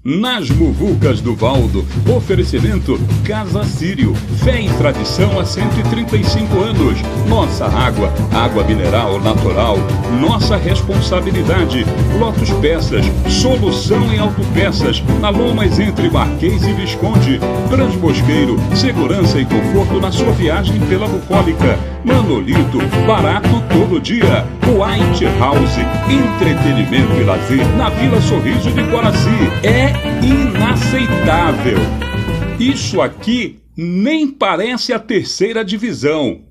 nas muvucas do Valdo. Oferecimento Casa Sírio, fé e tradição há 135 anos. Nossa água, água mineral natural, nossa responsabilidade. Lotus Peças, solução em autopeças, na Lomas entre Marquês e Visconde. Transbosqueiro, segurança e conforto na sua viagem pela bucólica. Manolito, barato todo dia. White House, entretenimento e lazer na Vila Sorriso de Guaraci. É inaceitável. Isso aqui nem parece a terceira divisão.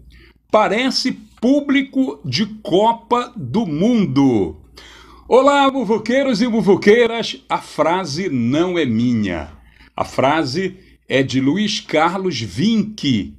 Parece público de Copa do Mundo. Olá, muvuqueiros e muvuqueiras. A frase não é minha. A frase é de Luiz Carlos Vinck,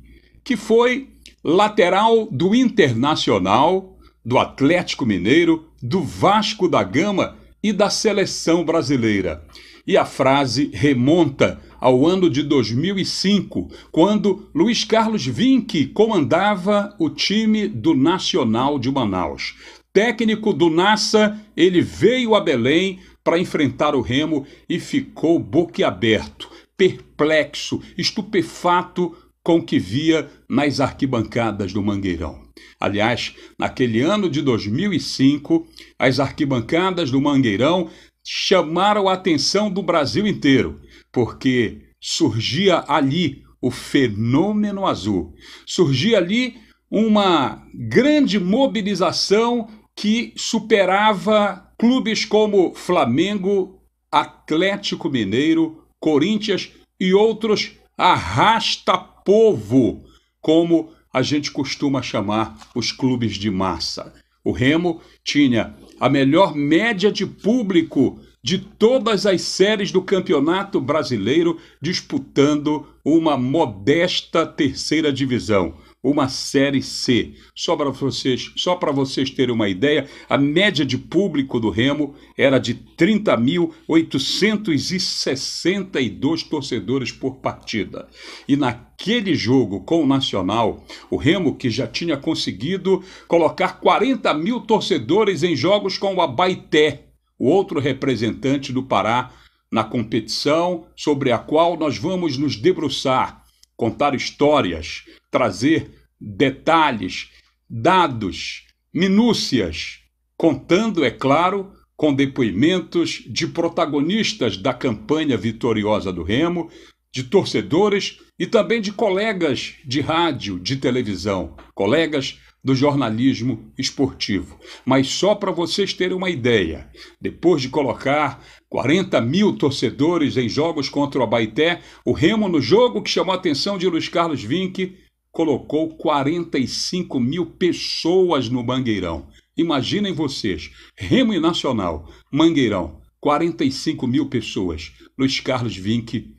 que foi lateral do Internacional, do Atlético Mineiro, do Vasco da Gama e da Seleção Brasileira. E a frase remonta ao ano de 2005, quando Luiz Carlos Vinck comandava o time do Nacional de Manaus. Técnico do Nassa, ele veio a Belém para enfrentar o Remo e ficou boquiaberto, perplexo, estupefato com o que via nas arquibancadas do Mangueirão. Aliás, naquele ano de 2005, as arquibancadas do Mangueirão chamaram a atenção do Brasil inteiro, porque surgia ali o fenômeno azul. Surgia ali uma grande mobilização que superava clubes como Flamengo, Atlético Mineiro, Corinthians e outros arrasta-povo, como a gente costuma chamar os clubes de massa. O Remo tinha a melhor média de público de todas as séries do Campeonato Brasileiro, disputando uma modesta terceira divisão, uma Série C. Só para vocês terem uma ideia, a média de público do Remo era de 30.862 torcedores por partida. E naquele jogo com o Nacional, o Remo, que já tinha conseguido colocar 40 mil torcedores em jogos com o Abaeté, o outro representante do Pará na competição sobre a qual nós vamos nos debruçar, contar histórias, trazer detalhes, dados, minúcias, contando, é claro, com depoimentos de protagonistas da campanha vitoriosa do Remo, de torcedores e também de colegas de rádio, de televisão, colegas do jornalismo esportivo. Mas só para vocês terem uma ideia, depois de colocar 40 mil torcedores em jogos contra o Abaeté, o Remo, no jogo que chamou a atenção de Luiz Carlos Vinck, colocou 45 mil pessoas no Mangueirão. Imaginem vocês, Remo e Nacional, Mangueirão, 45 mil pessoas. Luiz Carlos Vinck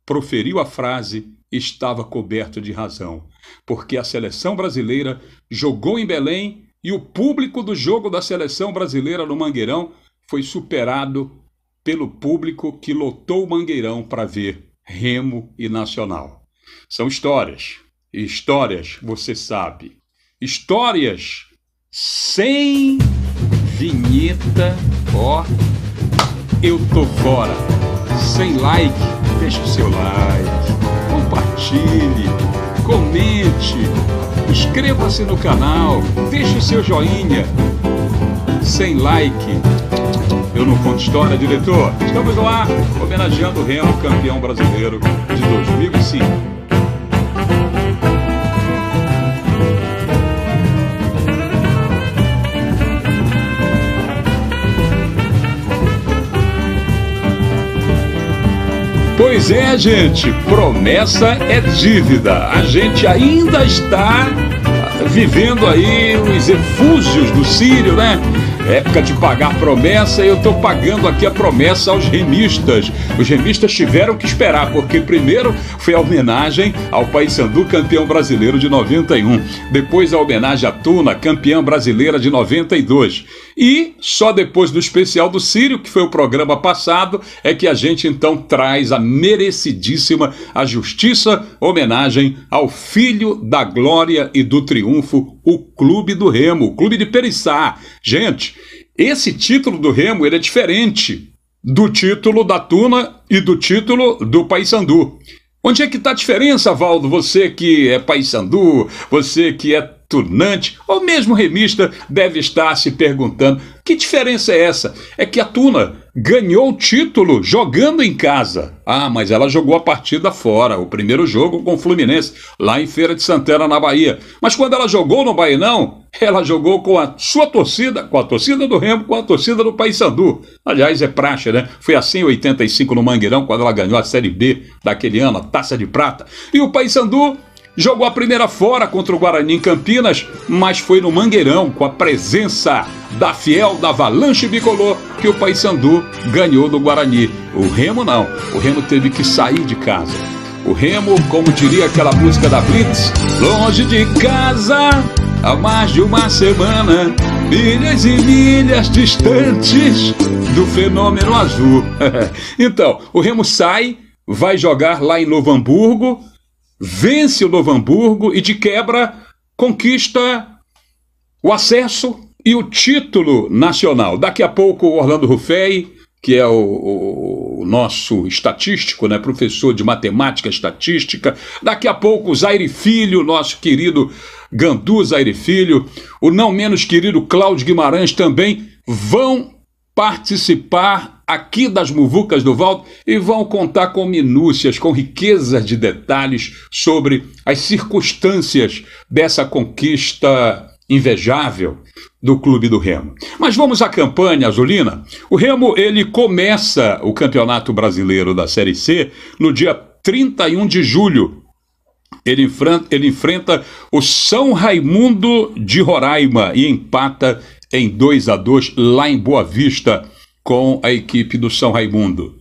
proferiu a frase, estava coberto de razão, porque a seleção brasileira jogou em Belém e o público do jogo da seleção brasileira no Mangueirão foi superado pelo público que lotou o Mangueirão para ver Remo e Nacional. São histórias. E histórias, você sabe, histórias sem vinheta, ó, eu tô fora. Sem like, deixa o seu like, compartilhe, comente, inscreva-se no canal, deixe o seu joinha. Sem like, eu não conto história, diretor. Estamos lá, homenageando o Remo, campeão brasileiro de 2005. Pois é, gente, promessa é dívida. A gente ainda está vivendo aí os efúsios do Sírio, né? Época de pagar promessa, eu estou pagando aqui a promessa aos remistas. Os remistas tiveram que esperar, porque primeiro foi a homenagem ao Paysandu, campeão brasileiro de 91. Depois a homenagem à Tuna, campeã brasileira de 92. E só depois do especial do Sírio, que foi o programa passado, é que a gente então traz a merecidíssima, a justiça homenagem ao filho da glória e do triunfo, o Clube do Remo, o Clube de Periçá. Gente, esse título do Remo ele é diferente do título da Tuna e do título do Paysandu. Onde é que está a diferença, Valdo? Você que é Paysandu, você que é tunante, ou mesmo remista, deve estar se perguntando, que diferença é essa? É que a Tuna ganhou o título jogando em casa. Ah, mas ela jogou a partida fora, o primeiro jogo com o Fluminense, lá em Feira de Santana, na Bahia. Mas quando ela jogou no Bainão, ela jogou com a sua torcida, com a torcida do Remo, com a torcida do Paysandu. Aliás, é praxe, né? Foi assim em 85 no Mangueirão, quando ela ganhou a Série B daquele ano, a Taça de Prata. E o Paysandu jogou a primeira fora contra o Guarani em Campinas, mas foi no Mangueirão, com a presença da fiel da Avalanche Bicolor, que o Paysandu ganhou do Guarani. O Remo não, o Remo teve que sair de casa. O Remo, como diria aquela música da Blitz, longe de casa, há mais de uma semana, milhas e milhas distantes do fenômeno azul. Então, o Remo sai, vai jogar lá em Novo Hamburgo, vence o Novo Hamburgo e de quebra conquista o acesso e o título nacional. Daqui a pouco o Orlando Ruffey, que é o nosso estatístico, né, professor de matemática estatística, daqui a pouco o Zaire Filho, nosso querido Gandu Zaire Filho, o não menos querido Cláudio Guimarães também vão participar aqui das Muvucas do Valdo e vão contar com minúcias, com riqueza de detalhes sobre as circunstâncias dessa conquista invejável do Clube do Remo. Mas vamos à campanha azulina. O Remo, ele começa o Campeonato Brasileiro da Série C no dia 31 de julho. Ele enfrenta o São Raimundo de Roraima e empata em 2-2 lá em Boa Vista com a equipe do São Raimundo.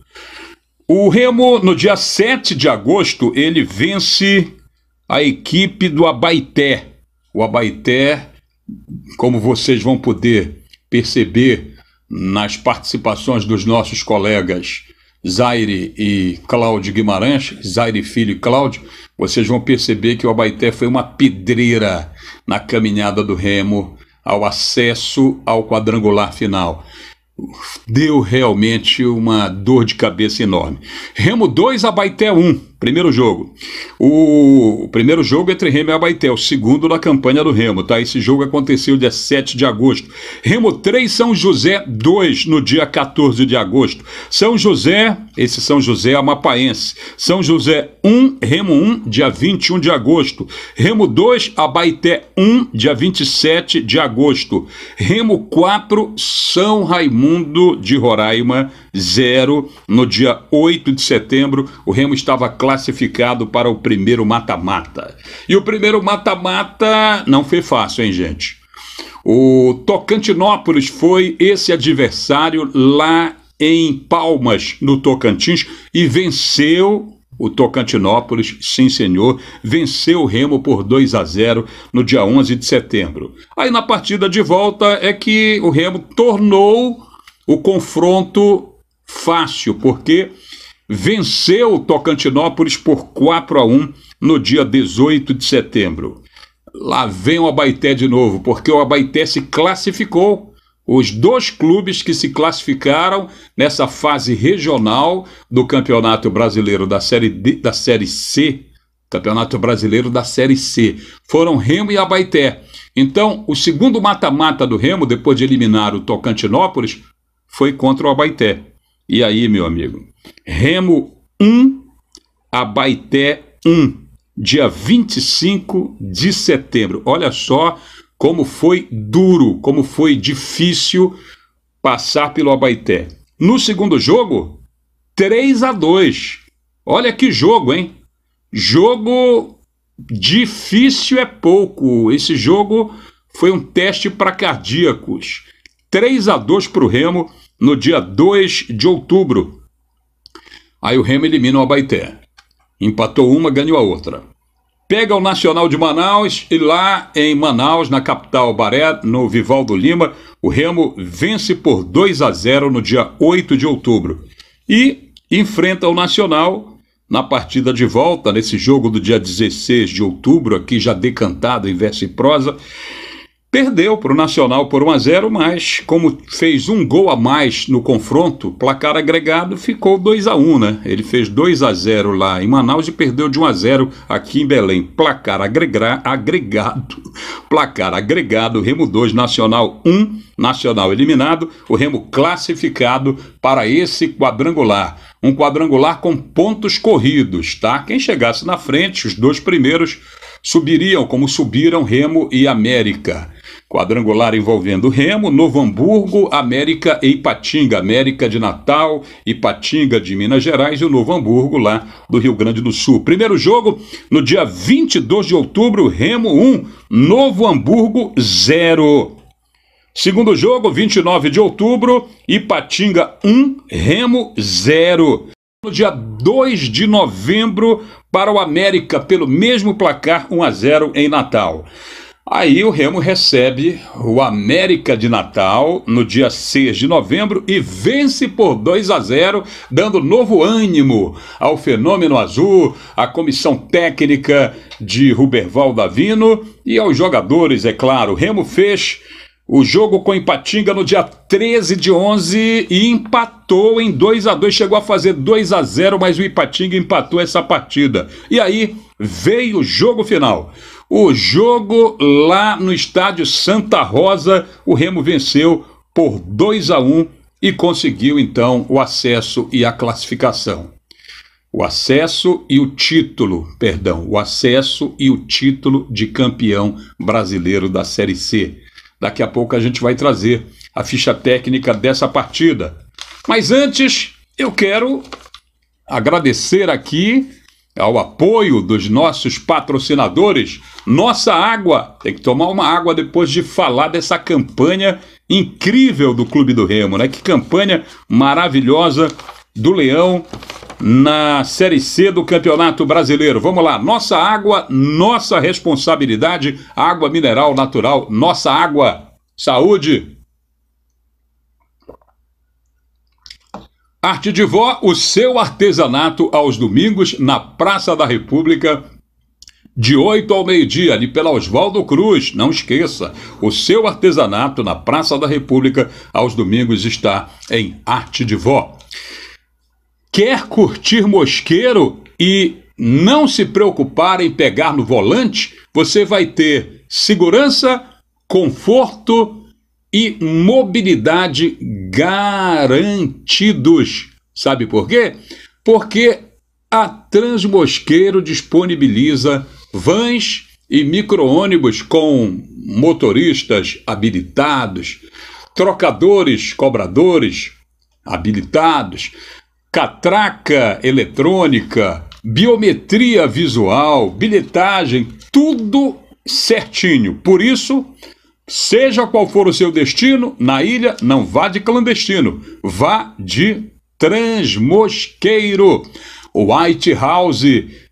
O Remo, no dia 7 de agosto, ele vence a equipe do Abaeté. O Abaeté, como vocês vão poder perceber nas participações dos nossos colegas Zaire e Cláudio Guimarães, Zaire Filho e Cláudio, vocês vão perceber que o Abaeté foi uma pedreira na caminhada do Remo ao acesso ao quadrangular final. Deu realmente uma dor de cabeça enorme. Remo 2, Abaeté 1, primeiro jogo. O primeiro jogo entre Remo e Abaeté, o segundo da campanha do Remo, tá? Esse jogo aconteceu dia 7 de agosto. Remo 3, São José 2, no dia 14 de agosto. São José, esse São José Amapaense. São José 1, Remo 1, dia 21 de agosto. Remo 2, Abaeté 1, dia 27 de agosto. Remo 4, São Raimundo de Roraima 0, no dia 8 de setembro. O Remo estava classificado para o primeiro mata-mata. E o primeiro mata-mata não foi fácil, hein, gente? O Tocantinópolis foi esse adversário lá em Palmas, no Tocantins, e venceu o Tocantinópolis, sim senhor, venceu o Remo por 2-0 no dia 11 de setembro. Aí na partida de volta é que o Remo tornou o confronto fácil, porque venceu o Tocantinópolis por 4-1 no dia 18 de setembro. Lá vem o Abaeté de novo, porque o Abaeté se classificou. Os dois clubes que se classificaram nessa fase regional do Campeonato Brasileiro da Série C, Campeonato Brasileiro da Série C, foram Remo e Abaeté. Então, o segundo mata-mata do Remo, depois de eliminar o Tocantinópolis, foi contra o Abaeté. E aí, meu amigo, Remo 1, Abaeté 1, dia 25 de setembro. Olha só como foi duro, como foi difícil passar pelo Abaeté. No segundo jogo, 3-2. Olha que jogo, hein? Jogo difícil é pouco. Esse jogo foi um teste para cardíacos. 3-2 para o Remo no dia 2 de outubro. Aí o Remo elimina o Abaeté. Empatou uma, ganhou a outra. Pega o Nacional de Manaus e lá em Manaus, na capital Baré, no Vivaldo Lima, o Remo vence por 2-0 no dia 8 de outubro. E enfrenta o Nacional na partida de volta, nesse jogo do dia 16 de outubro, aqui já decantado em verso e prosa. Perdeu para o Nacional por 1-0, mas como fez um gol a mais no confronto, placar agregado ficou 2-1, né? Ele fez 2-0 lá em Manaus e perdeu de 1-0 aqui em Belém. Placar agregado, Remo 2, Nacional 1, Nacional eliminado, o Remo classificado para esse quadrangular. Um quadrangular com pontos corridos, tá? Quem chegasse na frente, os dois primeiros subiriam, como subiram Remo e América. Quadrangular envolvendo Remo, Novo Hamburgo, América e Ipatinga. América de Natal, Ipatinga de Minas Gerais e o Novo Hamburgo lá do Rio Grande do Sul. Primeiro jogo no dia 22 de outubro, Remo 1, Novo Hamburgo 0. Segundo jogo, 29 de outubro, Ipatinga 1, Remo 0. No dia 2 de novembro, para o América, pelo mesmo placar, 1-0 em Natal. Aí o Remo recebe o América de Natal no dia 6 de novembro e vence por 2-0, dando novo ânimo ao Fenômeno Azul, à comissão técnica de Ruberval Davino e aos jogadores, é claro. O Remo fez o jogo com Ipatinga no dia 13 de 11 e empatou em 2-2, chegou a fazer 2-0, mas o Ipatinga empatou essa partida. E aí veio o jogo final. O jogo lá no estádio Santa Rosa, o Remo venceu por 2-1 e conseguiu então o acesso e a classificação. O acesso e o título de campeão brasileiro da Série C. Daqui a pouco a gente vai trazer a ficha técnica dessa partida. Mas antes, eu quero agradecer aqui ao apoio dos nossos patrocinadores. Nossa Água, tem que tomar uma água depois de falar dessa campanha incrível do Clube do Remo, né? Que campanha maravilhosa do Leão na Série C do Campeonato Brasileiro. Vamos lá, Nossa Água, nossa responsabilidade, água mineral natural, Nossa Água, saúde. Arte de Vó, o seu artesanato aos domingos na Praça da República, de 8 ao meio-dia, ali pela Oswaldo Cruz. Não esqueça, o seu artesanato na Praça da República aos domingos está em Arte de Vó. Quer curtir mosqueiro e não se preocupar em pegar no volante? Você vai ter segurança, conforto e mobilidade garantidos. Sabe por quê? Porque a Transmosqueiro disponibiliza vans e micro-ônibus com motoristas habilitados, trocadores, cobradores habilitados, catraca eletrônica, biometria visual, bilhetagem, tudo certinho. Por isso, seja qual for o seu destino, na ilha, não vá de clandestino, vá de Transmosqueiro. White House,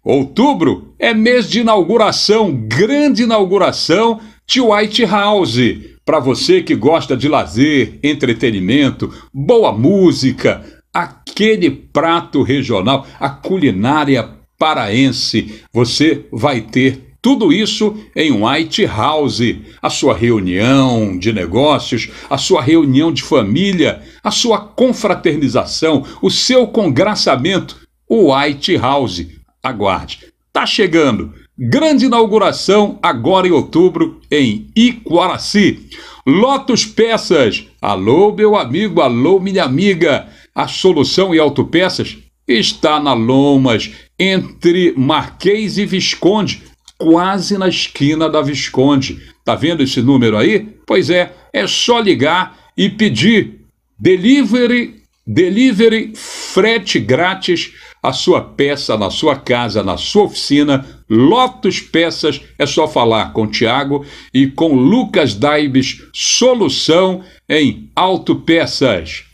outubro é mês de inauguração, grande inauguração de White House. Para você que gosta de lazer, entretenimento, boa música, aquele prato regional, a culinária paraense, você vai ter tudo isso em White House. A sua reunião de negócios, a sua reunião de família, a sua confraternização, o seu congraçamento, o White House. Aguarde, tá chegando. Grande inauguração agora em outubro em Iquaraci. Lotus Peças. Alô, meu amigo, alô, minha amiga. A solução em autopeças está na Lomas, entre Marquês e Visconde, quase na esquina da Visconde. Tá vendo esse número aí? Pois é só ligar e pedir delivery, frete grátis, a sua peça na sua casa, na sua oficina. Lotus Peças, é só falar com o Tiago e com Lucas Daibes, solução em autopeças.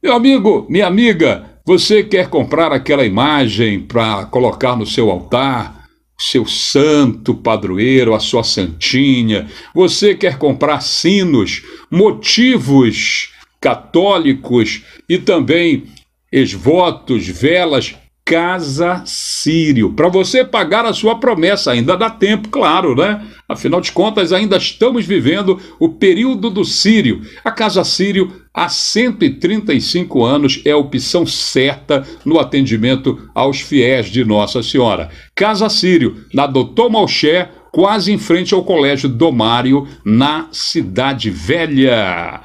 Meu amigo, minha amiga, você quer comprar aquela imagem para colocar no seu altar, seu santo padroeiro, a sua santinha? Você quer comprar sinos, motivos católicos e também esvotos, velas Casa Sírio, para você pagar a sua promessa. Ainda dá tempo, claro, né? Afinal de contas, ainda estamos vivendo o período do Sírio. A Casa Sírio, há 135 anos, é a opção certa no atendimento aos fiéis de Nossa Senhora. Casa Sírio, na Doutor Malcher, quase em frente ao Colégio Dom Mário, na Cidade Velha.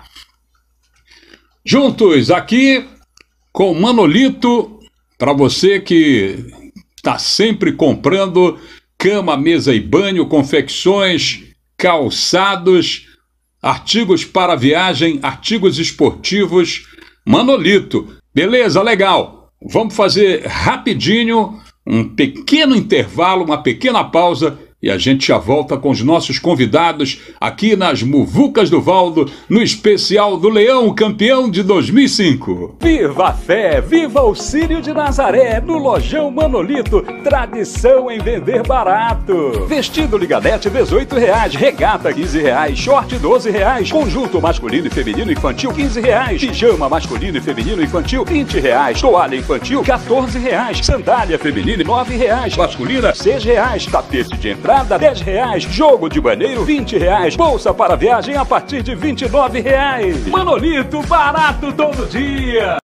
Juntos aqui com Manolito, para você que está sempre comprando cama, mesa e banho, confecções, calçados, artigos para viagem, artigos esportivos, Manolito. Beleza? Legal. Vamos fazer rapidinho um pequeno intervalo, uma pequena pausa, e a gente já volta com os nossos convidados aqui nas Muvucas do Valdo, no especial do Leão Campeão de 2005. Viva a fé, viva o Sírio de Nazaré, no Lojão Manolito, tradição em vender barato. Vestido Ligalete, R$18, regata, R$15, short, R$12, conjunto masculino e feminino infantil, R$15, pijama masculino e feminino infantil, R$20, toalha infantil, R$14, sandália feminina, R$9, masculina, R$6, tapete de entrada, R$10, jogo de banheiro, R$20, bolsa para viagem a partir de R$29. Manolito, barato todo dia.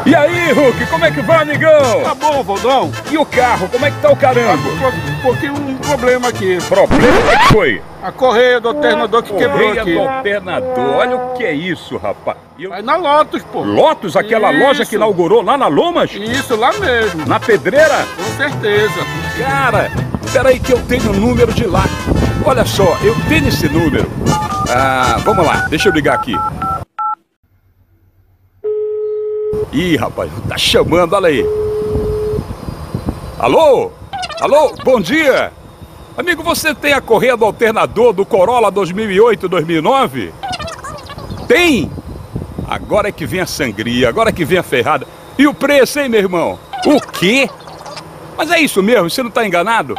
E aí, Hulk, como é que vai, amigão? Tá bom, Valdão. E o carro, como é que tá o caramba? Um pouquinho um problema aqui. Problema? O que foi? A correia do alternador que quebrou aqui. Correia do alternador, olha o que é isso, rapaz. Vai na Lotus, pô. Lotus, aquela loja que inaugurou lá na Lomas? Isso, lá mesmo. Na Pedreira? Com certeza. Cara, peraí que eu tenho o número de lá. Olha só, eu tenho esse número. Vamos lá, deixa eu ligar aqui. Ih, rapaz, tá chamando, olha aí. Alô? Alô, bom dia. Amigo, você tem a correia do alternador do Corolla 2008, 2009? Tem? Agora é que vem a sangria, agora é que vem a ferrada. E o preço, hein, meu irmão? O quê? Mas é isso mesmo, você não tá enganado?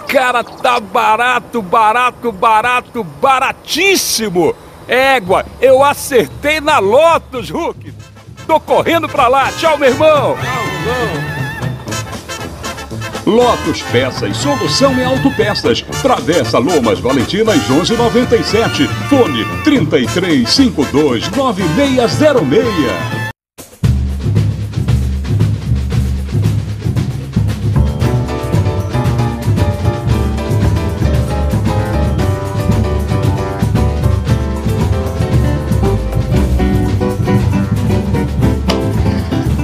Cara, tá barato, barato, barato, baratíssimo. Égua, eu acertei na Lotus, Hulk. Tô correndo pra lá, tchau, meu irmão. Lotus Peças, solução em autopeças. Travessa Lomas Valentinas 1197. Fone 33529606.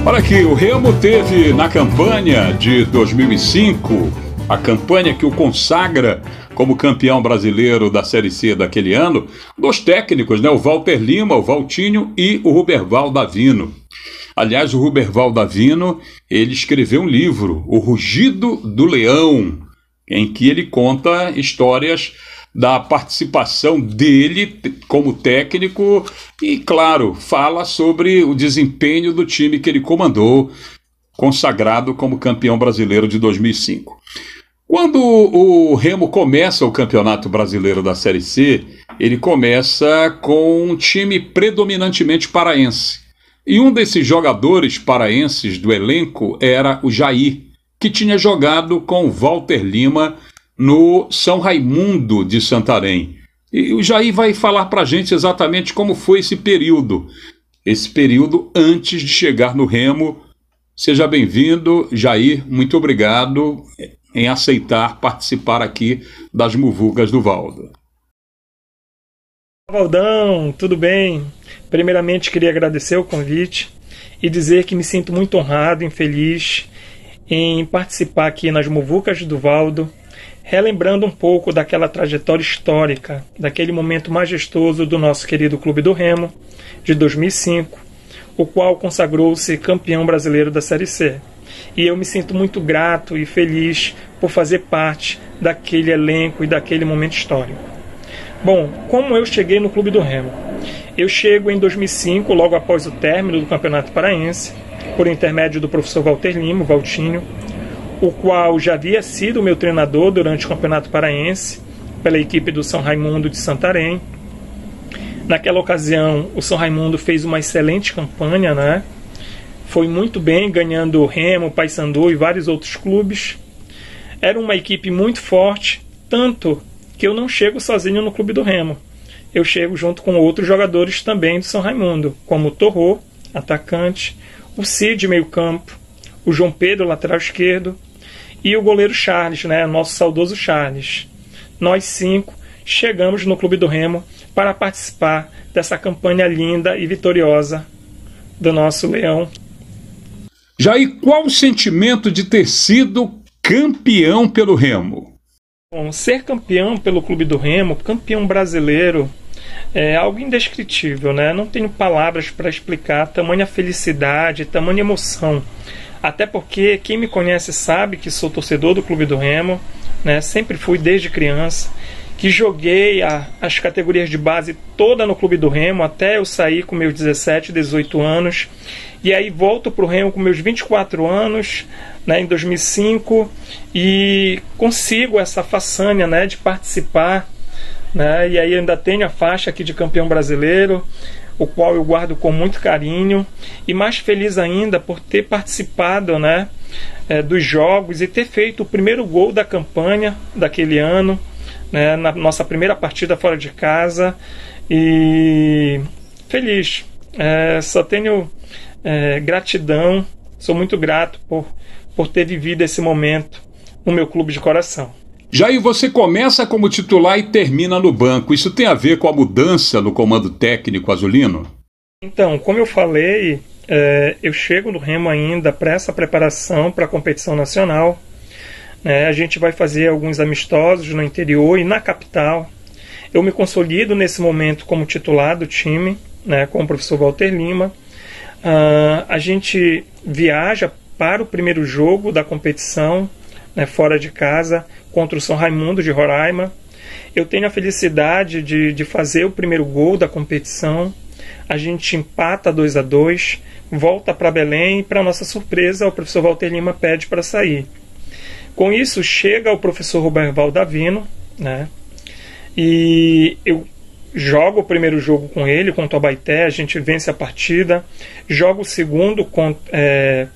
Olha aqui, o Remo teve na campanha de 2005, a campanha que o consagra como campeão brasileiro da Série C daquele ano, dois técnicos, né? O Walter Lima, o Valtinho e o Ruberval Davino. Aliás, o Ruberval Davino, ele escreveu um livro, O Rugido do Leão, em que ele conta histórias da participação dele como técnico e, claro, fala sobre o desempenho do time que ele comandou, consagrado como campeão brasileiro de 2005. Quando o Remo começa o Campeonato Brasileiro da Série C, ele começa com um time predominantemente paraense. E um desses jogadores paraenses do elenco era o Jair, que tinha jogado com o Walter Lima no São Raimundo de Santarém. E o Jair vai falar para a gente exatamente como foi esse período antes de chegar no Remo. Seja bem-vindo, Jair, muito obrigado em aceitar participar aqui das Muvucas do Valdo. Valdão, tudo bem? Primeiramente queria agradecer o convite e dizer que me sinto muito honrado e feliz em participar aqui nas Muvucas do Valdo, relembrando um pouco daquela trajetória histórica, daquele momento majestoso do nosso querido Clube do Remo, de 2005, o qual consagrou-se campeão brasileiro da Série C. E eu me sinto muito grato e feliz por fazer parte daquele elenco e daquele momento histórico. Bom, como eu cheguei no Clube do Remo? Eu chego em 2005, logo após o término do Campeonato Paraense, por intermédio do professor Walter Lima, o Valtinho, o qual já havia sido meu treinador durante o Campeonato Paraense, pela equipe do São Raimundo de Santarém. Naquela ocasião, o São Raimundo fez uma excelente campanha, né? foi muito bem, ganhando o Remo, Paysandu e vários outros clubes. Era uma equipe muito forte, tanto que eu não chego sozinho no clube do Remo. Eu chego junto com outros jogadores também do São Raimundo, como o Torrô, atacante, o Cid, meio campo, o João Pedro, lateral esquerdo, e o goleiro Charles, né, nosso saudoso Charles. Nós 5 chegamos no clube do Remo para participar dessa campanha linda e vitoriosa do nosso Leão. Jair, qual o sentimento de ter sido campeão pelo Remo? Bom, ser campeão pelo clube do Remo, campeão brasileiro, é algo indescritível, né? Não tenho palavras para explicar tamanha felicidade, tamanha emoção. Até porque quem me conhece sabe que sou torcedor do clube do Remo, né? Sempre fui desde criança, que joguei as categorias de base toda no clube do Remo, até eu sair com meus 17, 18 anos. E aí volto para o Remo com meus 24 anos, né, em 2005, e consigo essa façanha, né, de participar, né, e aí ainda tenho a faixa aqui de campeão brasileiro, o qual eu guardo com muito carinho, e mais feliz ainda por ter participado, né, dos jogos e ter feito o primeiro gol da campanha daquele ano, né, na nossa primeira partida fora de casa, e feliz. Só tenho gratidão, sou muito grato por ter vivido esse momento no meu clube de coração. Jair, você começa como titular e termina no banco. Isso tem a ver com a mudança no comando técnico azulino? Então, como eu falei, eu chego no Remo ainda para essa preparação para a competição nacional. A gente vai fazer alguns amistosos no interior e na capital. Eu me consolido nesse momento como titular do time, né, com o professor Walter Lima. A gente viaja para o primeiro jogo da competição, né, fora de casa, contra o São Raimundo de Roraima. Eu tenho a felicidade de fazer o primeiro gol da competição. A gente empata 2-2, volta para Belém e, para nossa surpresa, o professor Walter Lima pede para sair. Com isso, chega o professor Roberval Davino, né, e eu jogo o primeiro jogo com ele, contra o Abaeté, a gente vence a partida. Jogo o segundo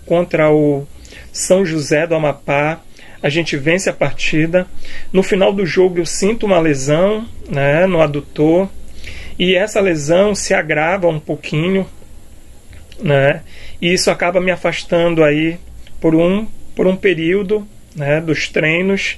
contra o São José do Amapá, a gente vence a partida. No final do jogo eu sinto uma lesão, né, no adutor, e essa lesão se agrava um pouquinho, né, e isso acaba me afastando aí por um período, né, dos treinos,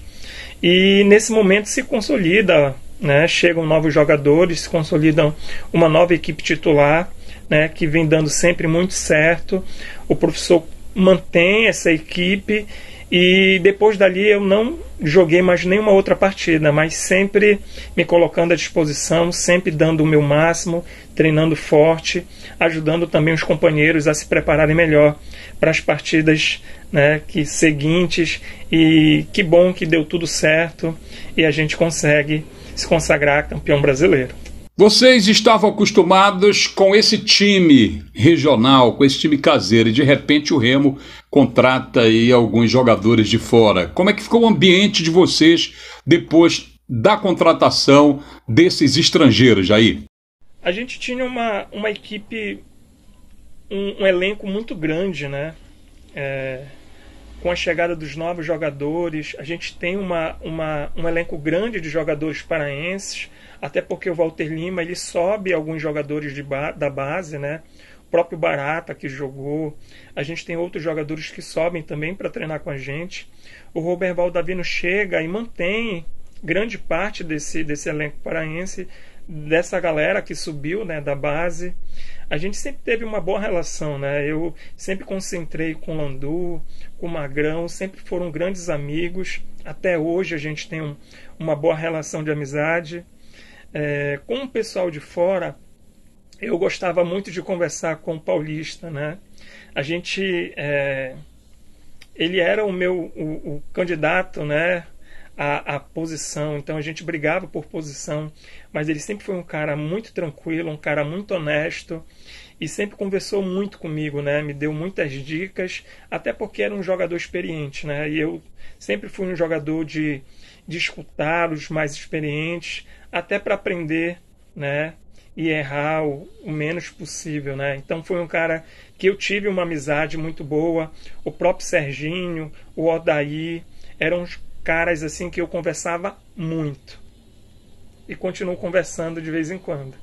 e nesse momento se consolida, né, chegam novos jogadores, se consolidam uma nova equipe titular, né, que vem dando sempre muito certo. O professor mantém essa equipe e depois dali eu não joguei mais nenhuma outra partida, mas sempre me colocando à disposição, sempre dando o meu máximo, treinando forte, ajudando também os companheiros a se prepararem melhor para as partidas, né, seguintes. E que bom que deu tudo certo e a gente consegue se consagrar campeão brasileiro. Vocês estavam acostumados com esse time regional, com esse time caseiro, e de repente o Remo contrata aí alguns jogadores de fora. Como é que ficou o ambiente de vocês depois da contratação desses estrangeiros, Jair? A gente tinha uma equipe, um elenco muito grande, né? Com a chegada dos novos jogadores, a gente tem um elenco grande de jogadores paraenses, até porque o Walter Lima ele sobe alguns jogadores da base, né? O próprio Barata que jogou, a gente tem outros jogadores que sobem também para treinar com a gente. O Roberval Davino chega e mantém grande parte desse elenco paraense, dessa galera que subiu, né, da base. A gente sempre teve uma boa relação, né? Eu sempre concentrei com o Landu, com o Magrão, sempre foram grandes amigos. Até hoje a gente tem uma boa relação de amizade. Com o pessoal de fora, eu gostava muito de conversar com o Paulista, né? A gente, ele era o candidato, né, a posição, então a gente brigava por posição, mas ele sempre foi um cara muito tranquilo, um cara muito honesto e sempre conversou muito comigo, né? Me deu muitas dicas, até porque era um jogador experiente, né? E eu sempre fui um jogador de escutar os mais experientes, até para aprender, né? E errar o menos possível, né? Então foi um cara que eu tive uma amizade muito boa. O próprio Serginho, o Odaí, eram uns caras assim que eu conversava muito. E continuo conversando de vez em quando.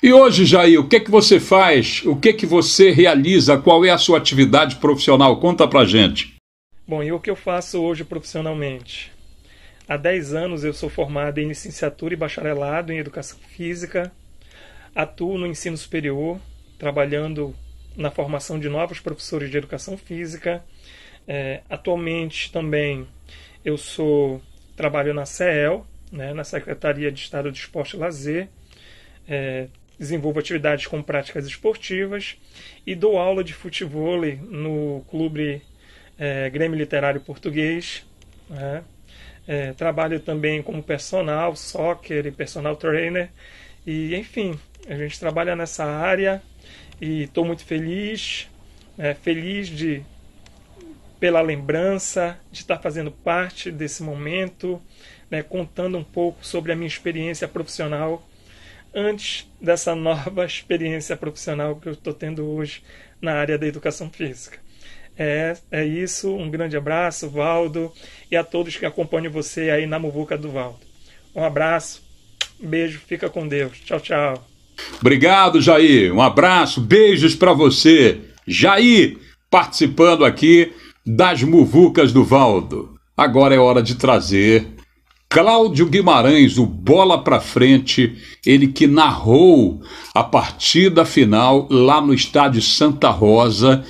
E hoje, Jair, o que que você faz? O que que você realiza? Qual é a sua atividade profissional? Conta pra gente. Bom, e o que eu faço hoje profissionalmente? Há 10 anos eu sou formado em licenciatura e bacharelado em Educação Física. Atuo no ensino superior, trabalhando na formação de novos professores de Educação Física. Atualmente também eu trabalho na CEEL, né, na Secretaria de Estado de Esporte e Lazer. Desenvolvo atividades com práticas esportivas e dou aula de futebol no clube Grêmio Literário Português. Né? Trabalho também como personal, soccer e personal trainer. E, enfim, a gente trabalha nessa área e estou muito feliz. Feliz pela lembrança de estar fazendo parte desse momento, né, contando um pouco sobre a minha experiência profissional antes dessa nova experiência profissional que eu estou tendo hoje na área da educação física. É isso, um grande abraço, Valdo, e a todos que acompanham você aí na Muvuca do Valdo. Um abraço, beijo, fica com Deus. Tchau, tchau. Obrigado, Jair. Um abraço, beijos para você. Jair, participando aqui das Muvucas do Valdo. Agora é hora de trazer Cláudio Guimarães, o Bola pra Frente, ele que narrou a partida final lá no estádio Santa Rosa,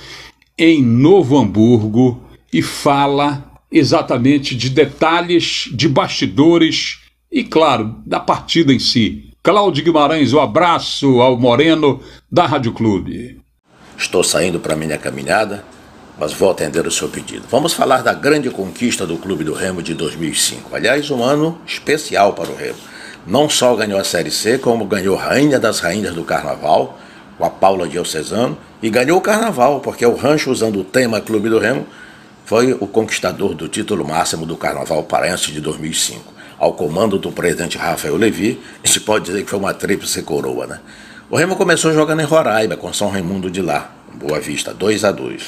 em Novo Hamburgo, e fala exatamente de detalhes, de bastidores e, claro, da partida em si. Cláudio Guimarães, um abraço ao Moreno da Rádio Clube. Estou saindo para minha caminhada, mas vou atender o seu pedido. Vamos falar da grande conquista do Clube do Remo de 2005. Aliás, um ano especial para o Remo. Não só ganhou a Série C, como ganhou Rainha das Rainhas do Carnaval, com a Paula Diocesano, e ganhou o Carnaval, porque o Rancho, usando o tema Clube do Remo, foi o conquistador do título máximo do Carnaval Paraense de 2005. Ao comando do presidente Rafael Levi, se pode dizer que foi uma tríplice coroa, né? O Remo começou jogando em Roraima, com São Raimundo de lá, Boa Vista, 2-2.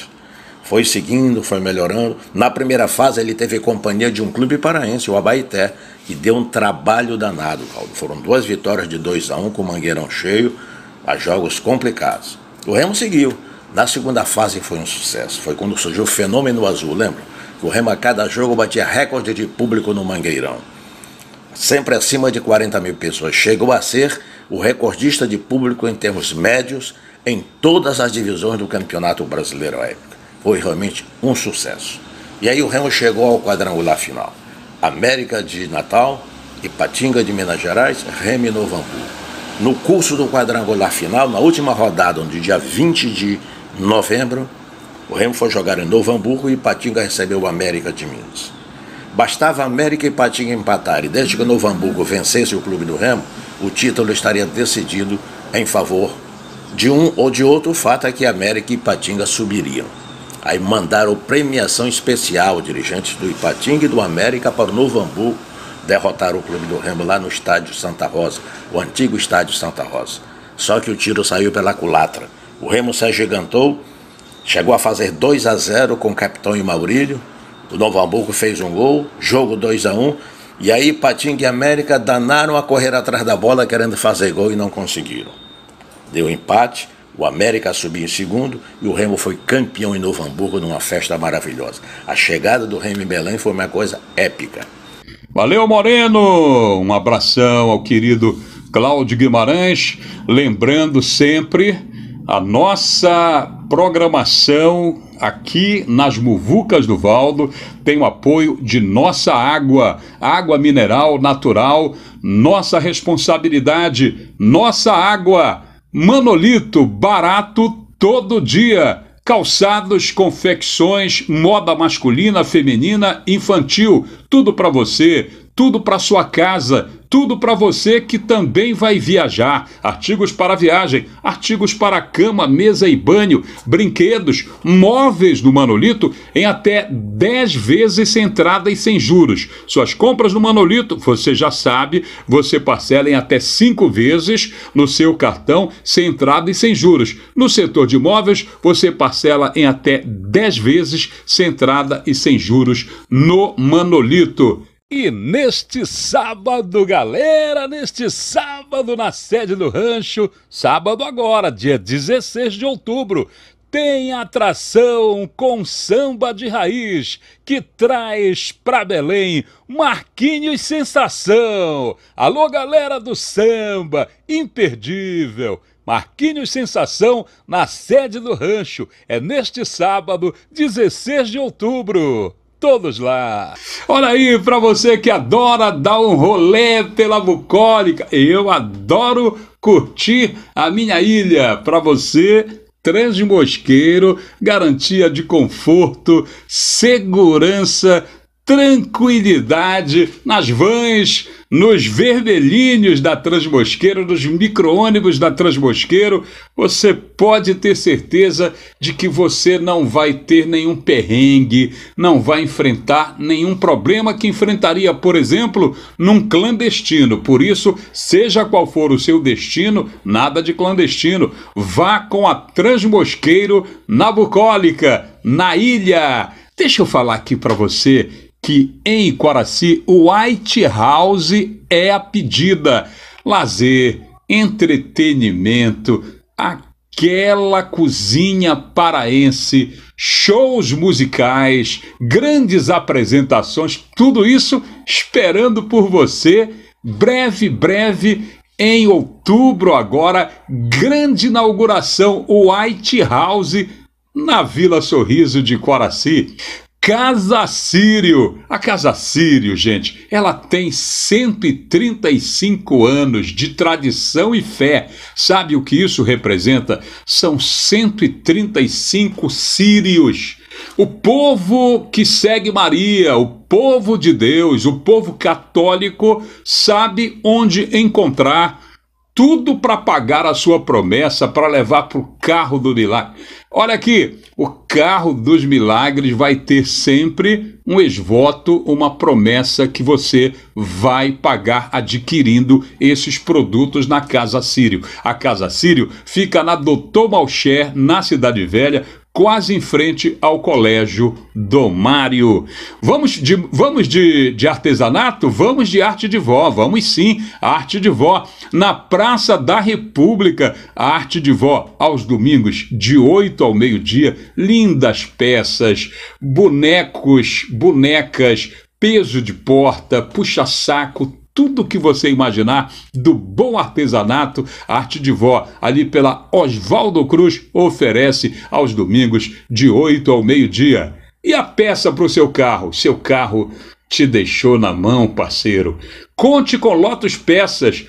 Foi seguindo, foi melhorando. Na primeira fase ele teve companhia de um clube paraense, o Abaeté, que deu um trabalho danado, Caldo. Foram 2 vitórias de 2-1 com o Mangueirão cheio, a jogos complicados. O Remo seguiu. Na segunda fase foi um sucesso. Foi quando surgiu o Fenômeno Azul, lembra? Que o Remo a cada jogo batia recorde de público no Mangueirão. Sempre acima de 40 mil pessoas. Chegou a ser o recordista de público em termos médios em todas as divisões do Campeonato Brasileiro à época. Foi realmente um sucesso. E aí o Remo chegou ao quadrangular final. América de Natal, Ipatinga de Minas Gerais, Remo e Novo Hamburgo. No curso do quadrangular final, na última rodada, no dia 20 de novembro, o Remo foi jogar em Novo Hamburgo e Ipatinga recebeu o América de Minas. Bastava América e Ipatinga empatarem. Desde que o Novo Hamburgo vencesse o Clube do Remo, o título estaria decidido em favor de um ou de outro. O fato é que América e Ipatinga subiriam. Aí mandaram premiação especial, dirigentes do Ipatinga e do América, para o Novo Hamburgo derrotar o Clube do Remo lá no estádio Santa Rosa, o antigo estádio Santa Rosa. Só que o tiro saiu pela culatra. O Remo se agigantou, chegou a fazer 2-0 com o Capitão e Maurílio. O Novo Hamburgo fez um gol, jogo 2-1, e aí Ipatinga e América danaram a correr atrás da bola querendo fazer gol e não conseguiram. Deu empate. O América subiu em segundo e o Remo foi campeão em Novo Hamburgo numa festa maravilhosa. A chegada do Remo em Belém foi uma coisa épica. Valeu, Moreno! Um abração ao querido Cláudio Guimarães. Lembrando sempre, a nossa programação aqui nas Muvucas do Valdo tem o apoio de Nossa Água, água mineral natural, nossa responsabilidade, Nossa Água. Manolito, barato todo dia. Calçados, confecções, moda masculina, feminina, infantil. Tudo para você, tudo para sua casa, tudo para você que também vai viajar. Artigos para viagem, artigos para cama, mesa e banho, brinquedos, móveis do Manolito em até 10 vezes sem entrada e sem juros. Suas compras no Manolito, você já sabe, você parcela em até 5 vezes no seu cartão sem entrada e sem juros. No setor de móveis, você parcela em até 10 vezes sem entrada e sem juros no Manolito. E neste sábado, galera, neste sábado na sede do rancho, sábado agora, dia 16 de outubro, tem atração com samba de raiz que traz pra Belém Marquinhos Sensação. Alô, galera do samba, imperdível. Marquinhos Sensação na sede do rancho. É neste sábado, 16 de outubro. Todos lá. Olha aí, para você que adora dar um rolê pela bucólica, eu adoro curtir a minha ilha. Para você, transmosqueiro, garantia de conforto, segurança, tranquilidade nas vans, nos vermelhinhos da Transmosqueiro, nos micro-ônibus da Transmosqueiro. Você pode ter certeza de que você não vai ter nenhum perrengue, não vai enfrentar nenhum problema que enfrentaria, por exemplo, num clandestino. Por isso, seja qual for o seu destino, nada de clandestino. Vá com a Transmosqueiro na bucólica, na ilha. Deixa eu falar aqui para você que em Quaraci o White House é a pedida. Lazer, entretenimento, aquela cozinha paraense, shows musicais, grandes apresentações, tudo isso esperando por você. Breve, em outubro agora, grande inauguração, o White House na Vila Sorriso de Quaraci. Casa Sírio. A Casa Sírio, gente, ela tem 135 anos de tradição e fé. Sabe o que isso representa? São 135 sírios. O povo que segue Maria, o povo de Deus, o povo católico, sabe onde encontrar tudo para pagar a sua promessa, para levar para o carro do milagre. Olha aqui, o carro dos milagres vai ter sempre um esvoto, uma promessa que você vai pagar adquirindo esses produtos na Casa Sírio. A Casa Sírio fica na Doutor Malcher, na Cidade Velha, quase em frente ao Colégio Dom Mário. Vamos de artesanato? Vamos de arte de vó, vamos sim, arte de vó. Na Praça da República, a arte de vó, aos domingos, de 8 ao meio-dia, lindas peças, bonecos, bonecas, peso de porta, puxa-saco, tudo que você imaginar do bom artesanato, a arte de vó, ali pela Oswaldo Cruz, oferece aos domingos de 8 ao meio-dia. E a peça para o seu carro? Seu carro te deixou na mão, parceiro. Conte com Lotus Peças.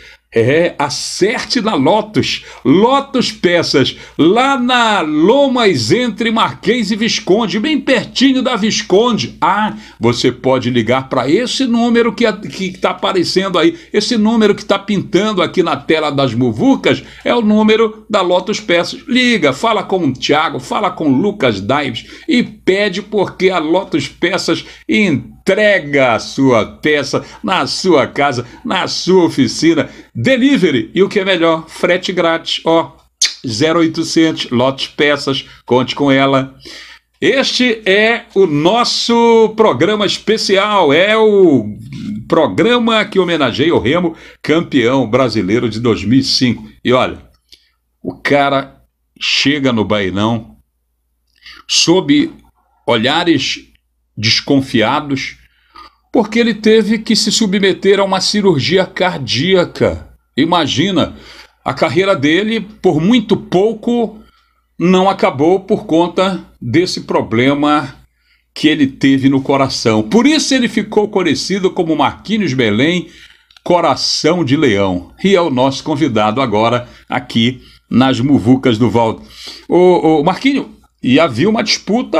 Acerte na Lotus. Lotus Peças, lá na Lomas entre Marquês e Visconde, bem pertinho da Visconde. Você pode ligar para esse número que está aparecendo aí, esse número que está pintando aqui na tela das muvucas, é o número da Lotus Peças. Liga, fala com o Thiago, fala com o Lucas Dives e pede, porque a Lotus Peças entrega a sua peça na sua casa, na sua oficina. Delivery, e o que é melhor, frete grátis, 0800 Lotus Peças, conte com ela. Este é o nosso programa especial, é o programa que homenageia o Remo, campeão brasileiro de 2005. E olha, o cara chega no Bainão sob olhares desconfiados, porque ele teve que se submeter a uma cirurgia cardíaca. Imagina, a carreira dele, por muito pouco, não acabou por conta desse problema que ele teve no coração. Por isso ele ficou conhecido como Marquinhos Belém, Coração de Leão. E é o nosso convidado agora aqui nas muvucas do Valdo. O Marquinhos, e havia uma disputa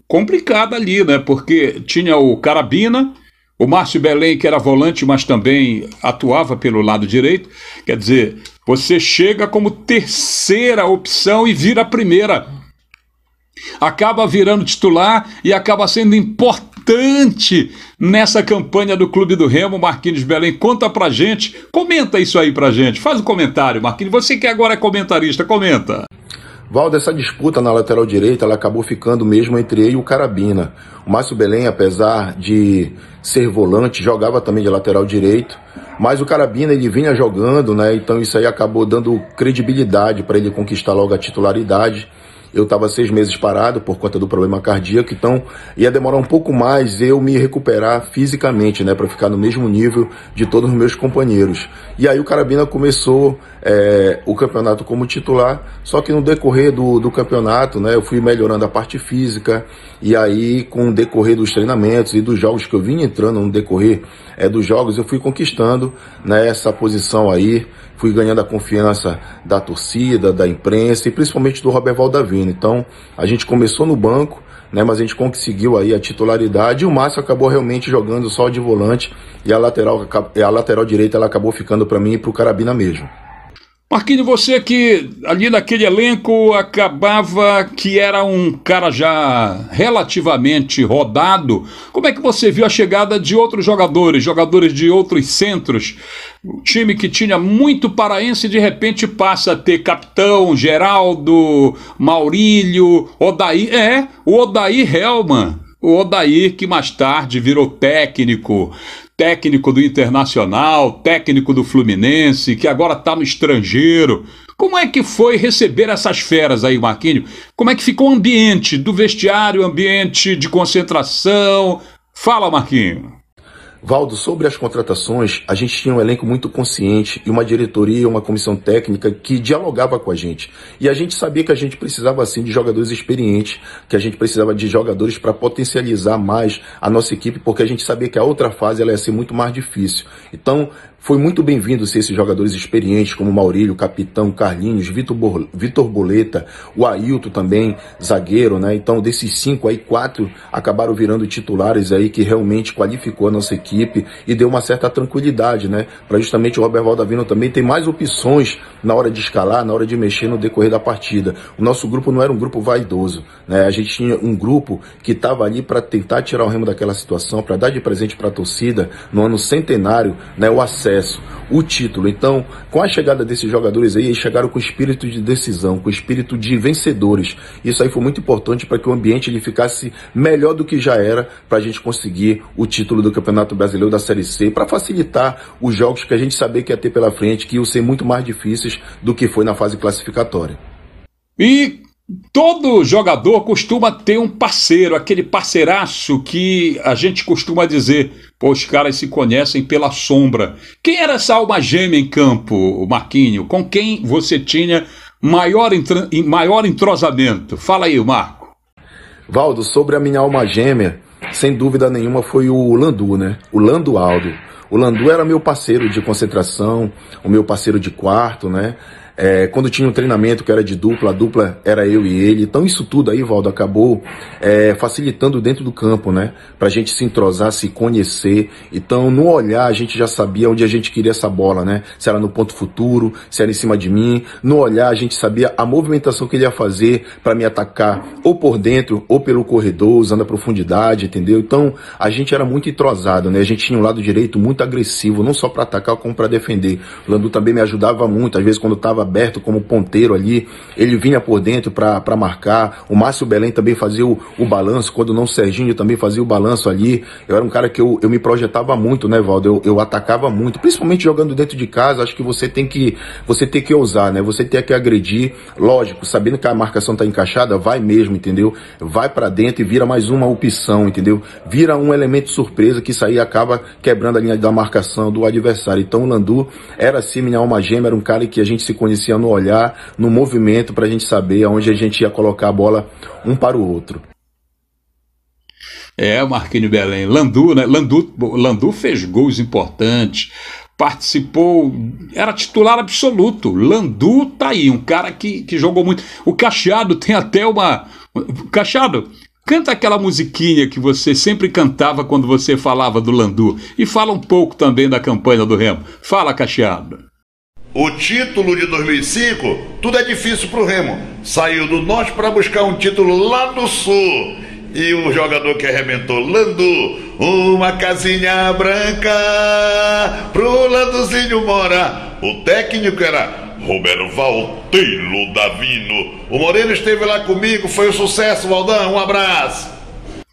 complicada ali, né? Porque tinha o Carabina, O Márcio Belém, que era volante, mas também atuava pelo lado direito. Quer dizer, você chega como terceira opção e vira a primeira. Acaba virando titular e acaba sendo importante nessa campanha do Clube do Remo. Marquinhos Belém, conta pra gente, comenta isso aí pra gente, faz um comentário, Marquinhos, você que agora é comentarista, comenta. Valdo, essa disputa na lateral direita, ela acabou ficando mesmo entre ele e o Carabina. O Márcio Belém, apesar de ser volante, jogava também de lateral direito, mas o Carabina, ele vinha jogando, né? Então isso aí acabou dando credibilidade para ele conquistar logo a titularidade. Eu estava 6 meses parado por conta do problema cardíaco, então ia demorar um pouco mais eu me recuperar fisicamente, né, para ficar no mesmo nível de todos os meus companheiros. E aí o Carabina começou o campeonato como titular, só que no decorrer do campeonato, né, eu fui melhorando a parte física, e aí com o decorrer dos treinamentos e dos jogos que eu vinha entrando no decorrer dos jogos, eu fui conquistando, né, essa posição aí. Fui ganhando a confiança da torcida, da imprensa e principalmente do Roberto Valdavino. Então, a gente começou no banco, né, mas a gente conseguiu aí a titularidade e o Márcio acabou realmente jogando só de volante e a lateral direita ela acabou ficando para mim e para o Carabina mesmo. Marquinhos, você que ali naquele elenco acabava que era um cara já relativamente rodado, como é que você viu a chegada de outros jogadores de outros centros? O time que tinha muito paraense de repente passa a ter Capitão, Geraldo, Maurílio, Odair, o Odair Hellmann, o Odair que mais tarde virou técnico do Internacional, técnico do Fluminense, que agora está no estrangeiro. Como é que foi receber essas feras aí, Marquinhos? Como é que ficou o ambiente do vestiário, ambiente de concentração? Fala, Marquinhos. Valdo, sobre as contratações, a gente tinha um elenco muito consciente e uma diretoria, uma comissão técnica que dialogava com a gente. E a gente sabia que a gente precisava, sim, de jogadores experientes, que a gente precisava de jogadores para potencializar mais a nossa equipe, porque a gente sabia que a outra fase ela ia ser muito mais difícil. Então, foi muito bem-vindo ser esses jogadores experientes, como Maurílio, Capitão, Carlinhos, Vitor Boleta, o Ailton também, zagueiro, né? Então, desses 5 aí, 4 acabaram virando titulares aí, que realmente qualificou a nossa equipe e deu uma certa tranquilidade, né? Para justamente o Roberto Valdavino também ter mais opções na hora de escalar, na hora de mexer no decorrer da partida. O nosso grupo não era um grupo vaidoso, né? A gente tinha um grupo que estava ali para tentar tirar o Remo daquela situação, para dar de presente para a torcida, no ano centenário, né? O acesso, o título. Então, com a chegada desses jogadores aí, eles chegaram com espírito de decisão, com espírito de vencedores. Isso aí foi muito importante para que o ambiente ele ficasse melhor do que já era, para a gente conseguir o título do Campeonato Brasileiro da Série C, para facilitar os jogos que a gente sabia que ia ter pela frente, que iam ser muito mais difíceis do que foi na fase classificatória. E todo jogador costuma ter um parceiro, aquele parceiraço que a gente costuma dizer, pô, os caras se conhecem pela sombra. Quem era essa alma gêmea em campo, Marquinhos? Com quem você tinha maior entrosamento? Fala aí, Marco. Valdo, sobre a minha alma gêmea, sem dúvida nenhuma foi o Landu, né? O Lando Aldo. O Landu era meu parceiro de concentração, o meu parceiro de quarto, né? Quando tinha um treinamento que era de dupla, a dupla era eu e ele. Então isso tudo aí, Valdo, acabou facilitando dentro do campo, né? Pra gente se entrosar, se conhecer. Então no olhar a gente já sabia onde a gente queria essa bola, né? Se era no ponto futuro, se era em cima de mim. No olhar a gente sabia a movimentação que ele ia fazer para me atacar ou por dentro ou pelo corredor, usando a profundidade, entendeu? Então a gente era muito entrosado, né? A gente tinha um lado direito muito agressivo, não só para atacar como para defender. O Landu também me ajudava muito, às vezes quando estava aberto como ponteiro ali, ele vinha por dentro para marcar. O Márcio Belém também fazia o balanço, quando não o Serginho também fazia o balanço ali. Eu era um cara que eu me projetava muito, né, Valdo? Eu atacava muito, principalmente jogando dentro de casa. Acho que você tem que ousar, né? Você tem que agredir, lógico, sabendo que a marcação tá encaixada, vai mesmo, entendeu? Vai para dentro e vira mais uma opção, entendeu? Vira um elemento surpresa, que isso aí acaba quebrando a linha da marcação do adversário. Então o Landu era assim, minha alma gêmea, era um cara que a gente se conhecia no olhar, no movimento, para a gente saber aonde a gente ia colocar a bola um para o outro. Marquinhos Belém, Landu, né? Landu fez gols importantes, participou, era titular absoluto. Landu tá aí, um cara que jogou muito. O Cacheado tem até Cacheado, Canta aquela musiquinha que você sempre cantava quando você falava do Landu. E fala um pouco também da campanha do Remo. Fala, Cacheado. O título de 2005, tudo é difícil pro Remo. Saiu do norte para buscar um título lá do sul. E o jogador que arrebentou, Landu, uma casinha branca pro Landuzinho morar. O técnico era Romero Valteiro Davino. O Moreno esteve lá comigo, foi um sucesso, Valdão, um abraço.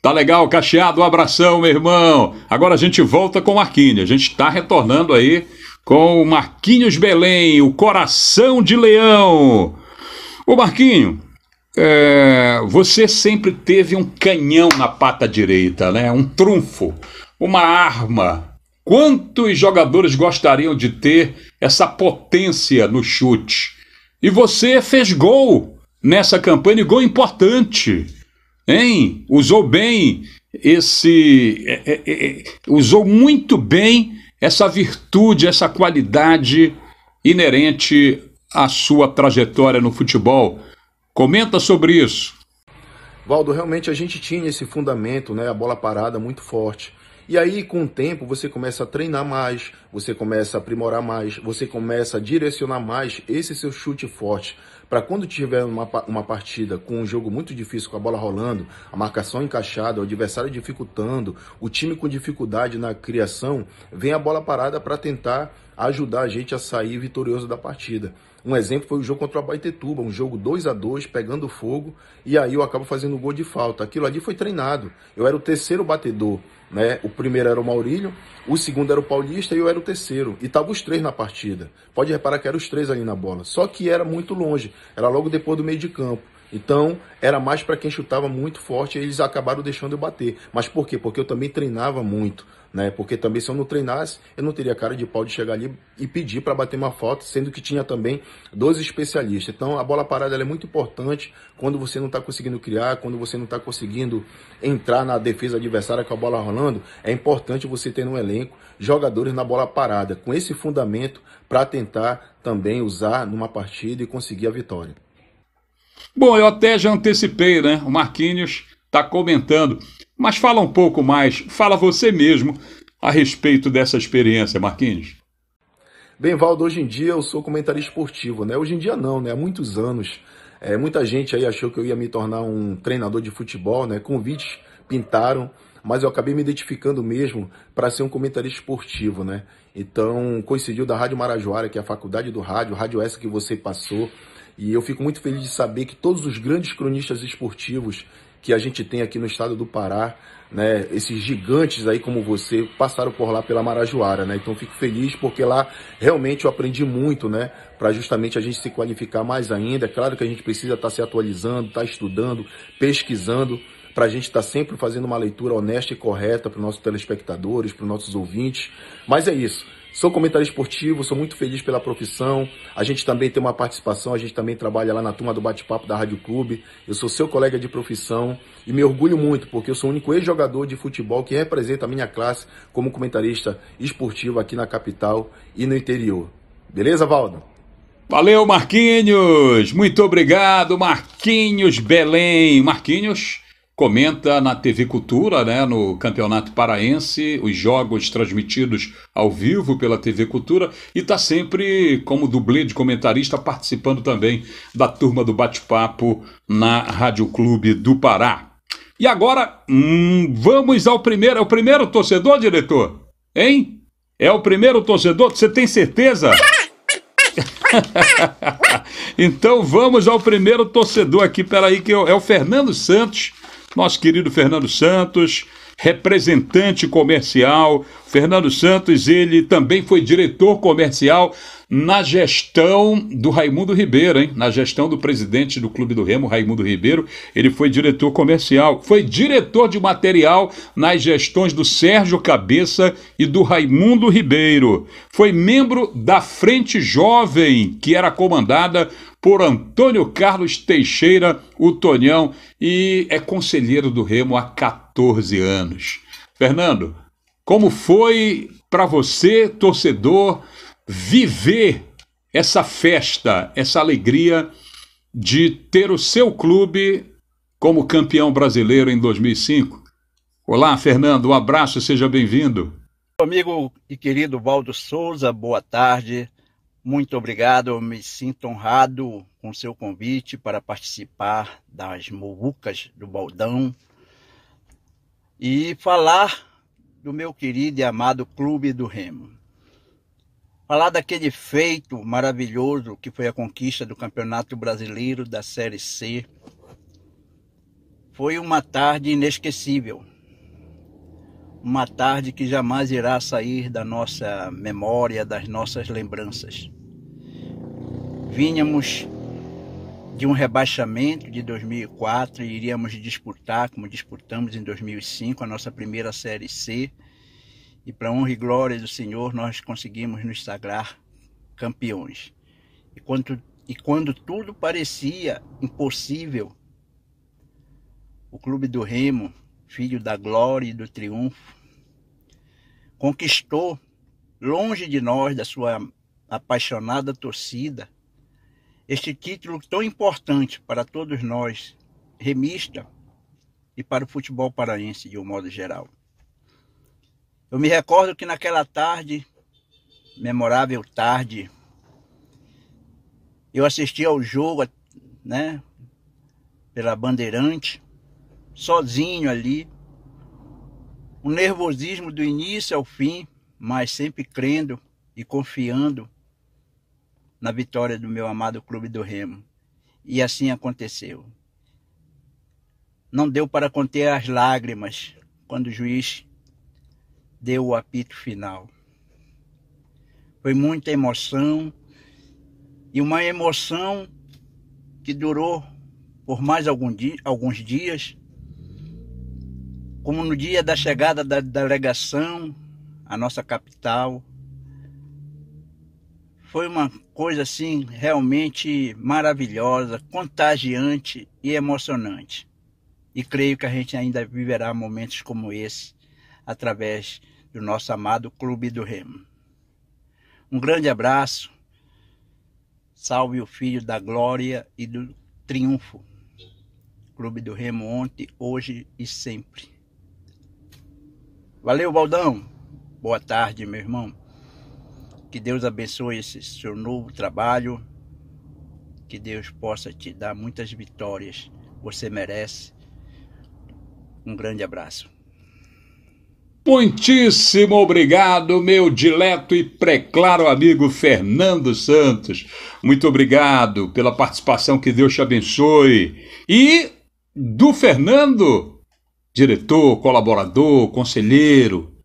Tá legal, Cacheado, um abração, meu irmão. Agora a gente volta com o Marquinhos. A gente tá retornando aí com o Marquinhos Belém, o coração de leão. Ô Marquinho, você sempre teve um canhão na pata direita, né? Um trunfo, uma arma. Quantos jogadores gostariam de ter essa potência no chute? E você fez gol nessa campanha, e gol importante, hein? Usou bem usou muito bem essa virtude, essa qualidade inerente à sua trajetória no futebol. Comenta sobre isso. Valdo, realmente a gente tinha esse fundamento, né? A bola parada muito forte. E aí, com o tempo, você começa a treinar mais, você começa a aprimorar mais, você começa a direcionar mais esse seu chute forte. Para quando tiver uma partida com um jogo muito difícil, com a bola rolando, a marcação encaixada, o adversário dificultando, o time com dificuldade na criação, vem a bola parada para tentar ajudar a gente a sair vitorioso da partida. Um exemplo foi o jogo contra o Abaetetuba, um jogo 2-2, pegando fogo, e aí eu acabo fazendo um gol de falta. Aquilo ali foi treinado. Eu era o terceiro batedor, né? O primeiro era o Maurílio, o segundo era o Paulista e eu era o terceiro. E estavam os três na partida. Pode reparar que eram os três ali na bola. Só que era muito longe, era logo depois do meio de campo. Então, era mais para quem chutava muito forte e eles acabaram deixando eu bater. Mas por quê? Porque eu também treinava muito, né? Porque também se eu não treinasse, eu não teria cara de pau de chegar ali e pedir para bater uma falta, sendo que tinha também 12 especialistas. Então, a bola parada ela é muito importante quando você não está conseguindo criar, quando você não está conseguindo entrar na defesa adversária com a bola rolando. É importante você ter no elenco jogadores na bola parada, com esse fundamento para tentar também usar numa partida e conseguir a vitória. Bom, eu até já antecipei, né? O Marquinhos está comentando. Mas fala um pouco mais, fala você mesmo a respeito dessa experiência, Marquinhos. Bem, Valdo, hoje em dia eu sou comentarista esportivo, né? Hoje em dia não, né? Há muitos anos. Muita gente aí achou que eu ia me tornar um treinador de futebol, né? Convites pintaram, mas eu acabei me identificando mesmo para ser um comentarista esportivo, né? Então, coincidiu da Rádio Marajoara, que é a faculdade do rádio essa que você passou. E eu fico muito feliz de saber que todos os grandes cronistas esportivos que a gente tem aqui no estado do Pará, né, esses gigantes aí como você, passaram por lá pela Marajoara, né? Então fico feliz porque lá realmente eu aprendi muito, né, para justamente a gente se qualificar mais ainda. É claro que a gente precisa estar se atualizando, estar estudando, pesquisando, para a gente estar sempre fazendo uma leitura honesta e correta para os nossos telespectadores, para os nossos ouvintes. Mas é isso. Sou comentarista esportivo, sou muito feliz pela profissão. A gente também tem uma participação, a gente também trabalha lá na turma do bate-papo da Rádio Clube. Eu sou seu colega de profissão e me orgulho muito, porque eu sou o único ex-jogador de futebol que representa a minha classe como comentarista esportivo aqui na capital e no interior. Beleza, Valdo? Valeu, Marquinhos! Muito obrigado, Marquinhos Belém. Marquinhos comenta na TV Cultura, né, no Campeonato Paraense, os jogos transmitidos ao vivo pela TV Cultura, e está sempre como dublê de comentarista participando também da turma do bate-papo na Rádio Clube do Pará. E agora, vamos ao primeiro. É o primeiro torcedor, diretor? Hein? É o primeiro torcedor? Você tem certeza? Então vamos ao primeiro torcedor aqui. Peraí, que é o Fernando Santos. Nosso querido Fernando Santos, representante comercial. Fernando Santos, ele também foi diretor comercial na gestão do Raimundo Ribeiro, hein? Na gestão do presidente do Clube do Remo, Raimundo Ribeiro, ele foi diretor comercial. Foi diretor de material nas gestões do Sérgio Cabeça e do Raimundo Ribeiro. Foi membro da Frente Jovem, que era comandada por Antônio Carlos Teixeira, o Tonhão, e é conselheiro do Remo há 14 anos. Fernando, como foi para você, torcedor, viver essa festa, essa alegria de ter o seu clube como campeão brasileiro em 2005. Olá, Fernando, um abraço, seja bem-vindo. Amigo e querido Valdo Souza, boa tarde. Muito obrigado, eu me sinto honrado com o seu convite para participar das Muvucas do Valdão e falar do meu querido e amado Clube do Remo. Falar daquele feito maravilhoso que foi a conquista do Campeonato Brasileiro da Série C. Foi uma tarde inesquecível. Uma tarde que jamais irá sair da nossa memória, das nossas lembranças. Vínhamos de um rebaixamento de 2004 e iríamos disputar, como disputamos em 2005, a nossa primeira Série C. E para honra e glória do Senhor, nós conseguimos nos sagrar campeões. E quando tudo parecia impossível, o Clube do Remo, filho da glória e do triunfo, conquistou, longe de nós, da sua apaixonada torcida, este título tão importante para todos nós, remista, e para o futebol paraense de um modo geral. Eu me recordo que naquela tarde, memorável tarde, eu assisti ao jogo, né, pela Bandeirante, sozinho ali, um nervosismo do início ao fim, mas sempre crendo e confiando na vitória do meu amado Clube do Remo. E assim aconteceu. Não deu para conter as lágrimas quando o juiz deu o apito final. Foi muita emoção, e uma emoção que durou por mais alguns dias, como no dia da chegada da delegação à nossa capital. Foi uma coisa assim realmente maravilhosa, contagiante e emocionante. E creio que a gente ainda viverá momentos como esse através do nosso amado Clube do Remo. Um grande abraço. Salve o filho da glória e do triunfo. Clube do Remo ontem, hoje e sempre. Valeu, Valdão. Boa tarde, meu irmão. Que Deus abençoe esse seu novo trabalho. Que Deus possa te dar muitas vitórias. Você merece. Um grande abraço. Muitíssimo obrigado, meu dileto e preclaro amigo Fernando Santos. Muito obrigado pela participação, que Deus te abençoe. E do Fernando, diretor, colaborador, conselheiro,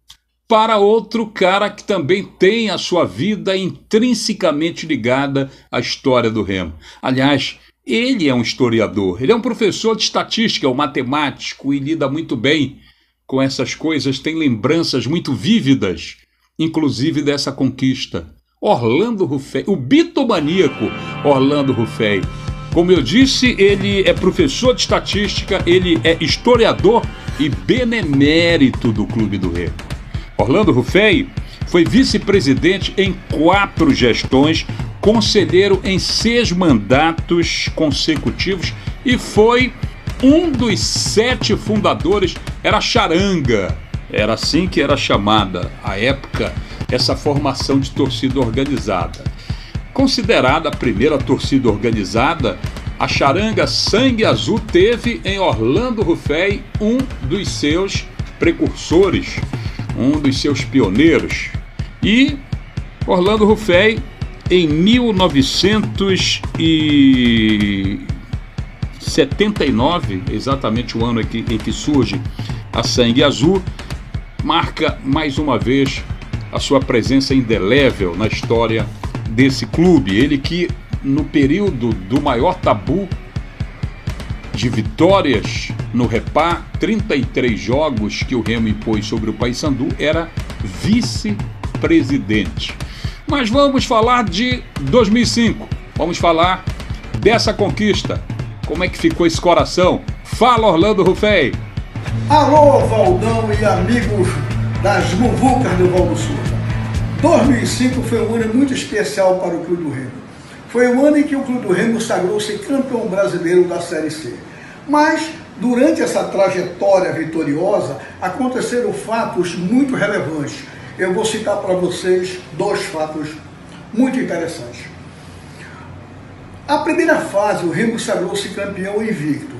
para outro cara que também tem a sua vida intrinsecamente ligada à história do Remo. Aliás, ele é um historiador, ele é um professor de estatística, é um matemático e lida muito bem com essas coisas, tem lembranças muito vívidas, inclusive dessa conquista. Orlando Ruffey, o bitomaníaco Orlando Ruffey. Como eu disse, ele é professor de estatística, ele é historiador e benemérito do Clube do Remo. Orlando Ruffey foi vice-presidente em 4 gestões, conselheiro em 6 mandatos consecutivos e foi um dos 7 fundadores. Era charanga, era assim que era chamada à época essa formação de torcida organizada. Considerada a primeira torcida organizada, a charanga Sangue Azul teve em Orlando Ruffey um dos seus precursores, um dos seus pioneiros. E Orlando Ruffey, em 1979, exatamente o ano em que surge a Sangue Azul, marca mais uma vez a sua presença indelével na história desse clube. Ele que, no período do maior tabu de vitórias no Repá, 33 jogos que o Remo impôs sobre o Paysandu, era vice-presidente. Mas vamos falar de 2005, vamos falar dessa conquista. Como é que ficou esse coração? Fala, Orlando Ruffey! Alô, Valdão e amigos das Muvucas do Valdo Souza. 2005 foi um ano muito especial para o Clube do Remo. Foi o ano em que o Clube do Remo sagrou-se campeão brasileiro da Série C. Mas Durante essa trajetória vitoriosa, aconteceram fatos muito relevantes. Eu vou citar para vocês 2 fatos muito interessantes. A primeira fase, o Remo sagrou-se campeão invicto.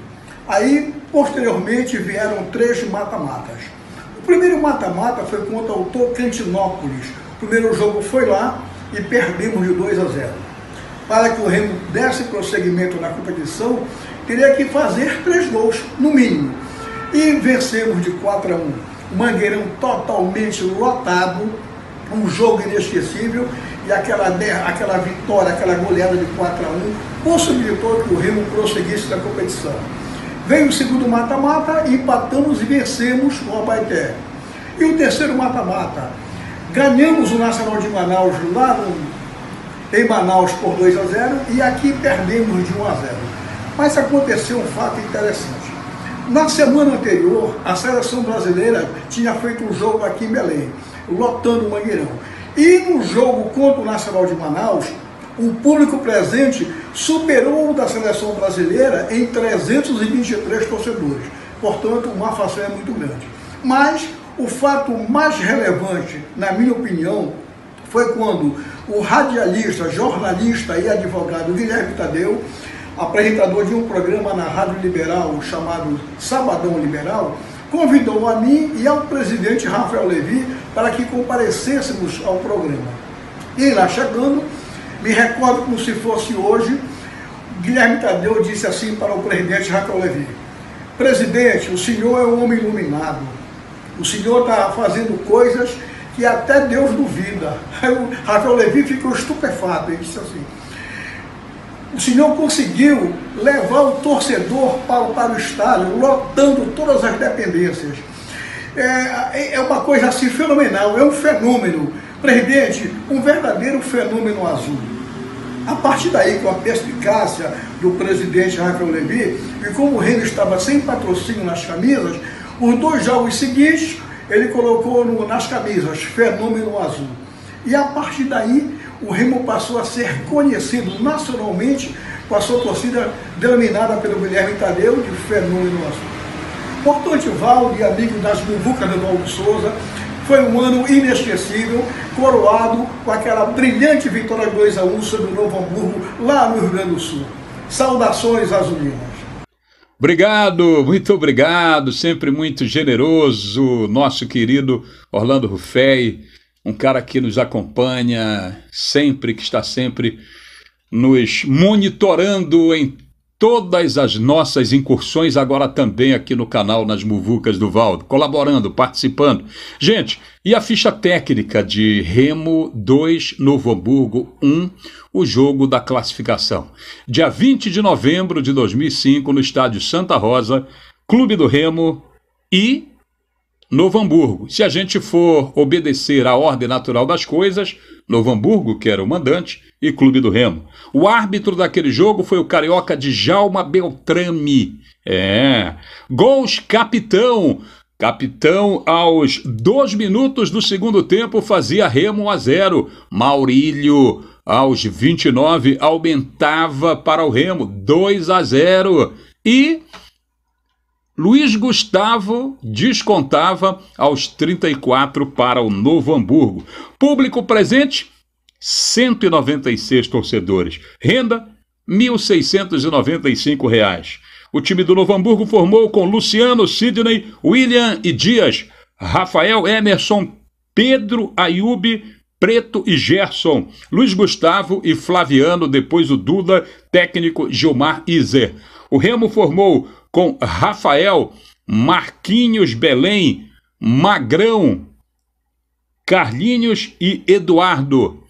Aí, posteriormente, vieram 3 mata-matas. O primeiro mata-mata foi contra o Tocantinópolis. O primeiro jogo foi lá e perdemos de 2-0. Para que o Remo desse prosseguimento na competição, teria que fazer 3 gols, no mínimo. E vencemos de 4-1. O Mangueirão totalmente lotado, um jogo inesquecível, e aquela vitória, aquela goleada de 4-1, possibilitou que o Remo prosseguisse na competição. Veio o segundo mata-mata, empatamos e vencemos o Abaeté. E o terceiro mata-mata, ganhamos o Nacional de Manaus lá em Manaus por 2-0 e aqui perdemos de 1-0. Mas aconteceu um fato interessante. Na semana anterior, a seleção brasileira tinha feito um jogo aqui em Belém, lotando o Mangueirão. E no jogo contra o Nacional de Manaus, o público presente superou o da seleção brasileira em 323 torcedores. Portanto, uma façanha muito grande. Mas o fato mais relevante, na minha opinião, foi quando o radialista, jornalista e advogado Guilherme Tadeu, apresentador de um programa na Rádio Liberal chamado Sabadão Liberal, convidou a mim e ao presidente Rafael Levi para que comparecêssemos ao programa. E lá chegando, me recordo como se fosse hoje, Guilherme Tadeu disse assim para o presidente Rafael Levi: presidente, o senhor é um homem iluminado, o senhor está fazendo coisas que até Deus duvida. Aí o Rafael Levi ficou estupefato, ele disse assim: o senhor conseguiu levar o torcedor para o estádio, lotando todas as dependências. É uma coisa assim fenomenal, é um fenômeno. Presidente, um verdadeiro fenômeno azul. A partir daí, com a perspicácia do presidente Rafael Levi, e como o Remo estava sem patrocínio nas camisas, os 2 jogos seguintes, ele colocou nas camisas Fenômeno Azul. E a partir daí, o Remo passou a ser conhecido nacionalmente com a sua torcida denominada pelo Guilherme Tadeu de Fenômeno Azul. Portanto, Valdo e amigo das muvucas do Valdo Souza, foi um ano inesquecível, coroado com aquela brilhante vitória 2-1 sobre o Novo Hamburgo, lá no Rio Grande do Sul. Saudações azulinas. Obrigado, muito obrigado, sempre muito generoso, nosso querido Orlando Ruffey, um cara que nos acompanha sempre, que está sempre nos monitorando em todas as nossas incursões, agora também aqui no canal Nas Muvucas do Valdo, colaborando, participando. Gente, e a ficha técnica de Remo 2, Novo Hamburgo 1, o jogo da classificação. Dia 20 de novembro de 2005, no estádio Santa Rosa, Clube do Remo e Novo Hamburgo. Se a gente for obedecer à ordem natural das coisas, Novo Hamburgo, que era o mandante, e Clube do Remo. O árbitro daquele jogo foi o carioca Djalma Beltrame. Gols capitão. Capitão, aos 2 minutos do segundo tempo, fazia Remo 1-0. Maurílio, aos 29, aumentava para o Remo 2-0. E Luiz Gustavo descontava aos 34 para o Novo Hamburgo. Público presente, 196 torcedores. Renda, R$ 1.695. O time do Novo Hamburgo formou com Luciano, Sidney, William e Dias, Rafael, Emerson, Pedro, Ayub, Preto e Gerson, Luiz Gustavo e Flaviano, depois o Duda, técnico Gilmar Iser. O Remo formou com Rafael, Marquinhos Belém, Magrão, Carlinhos e Eduardo,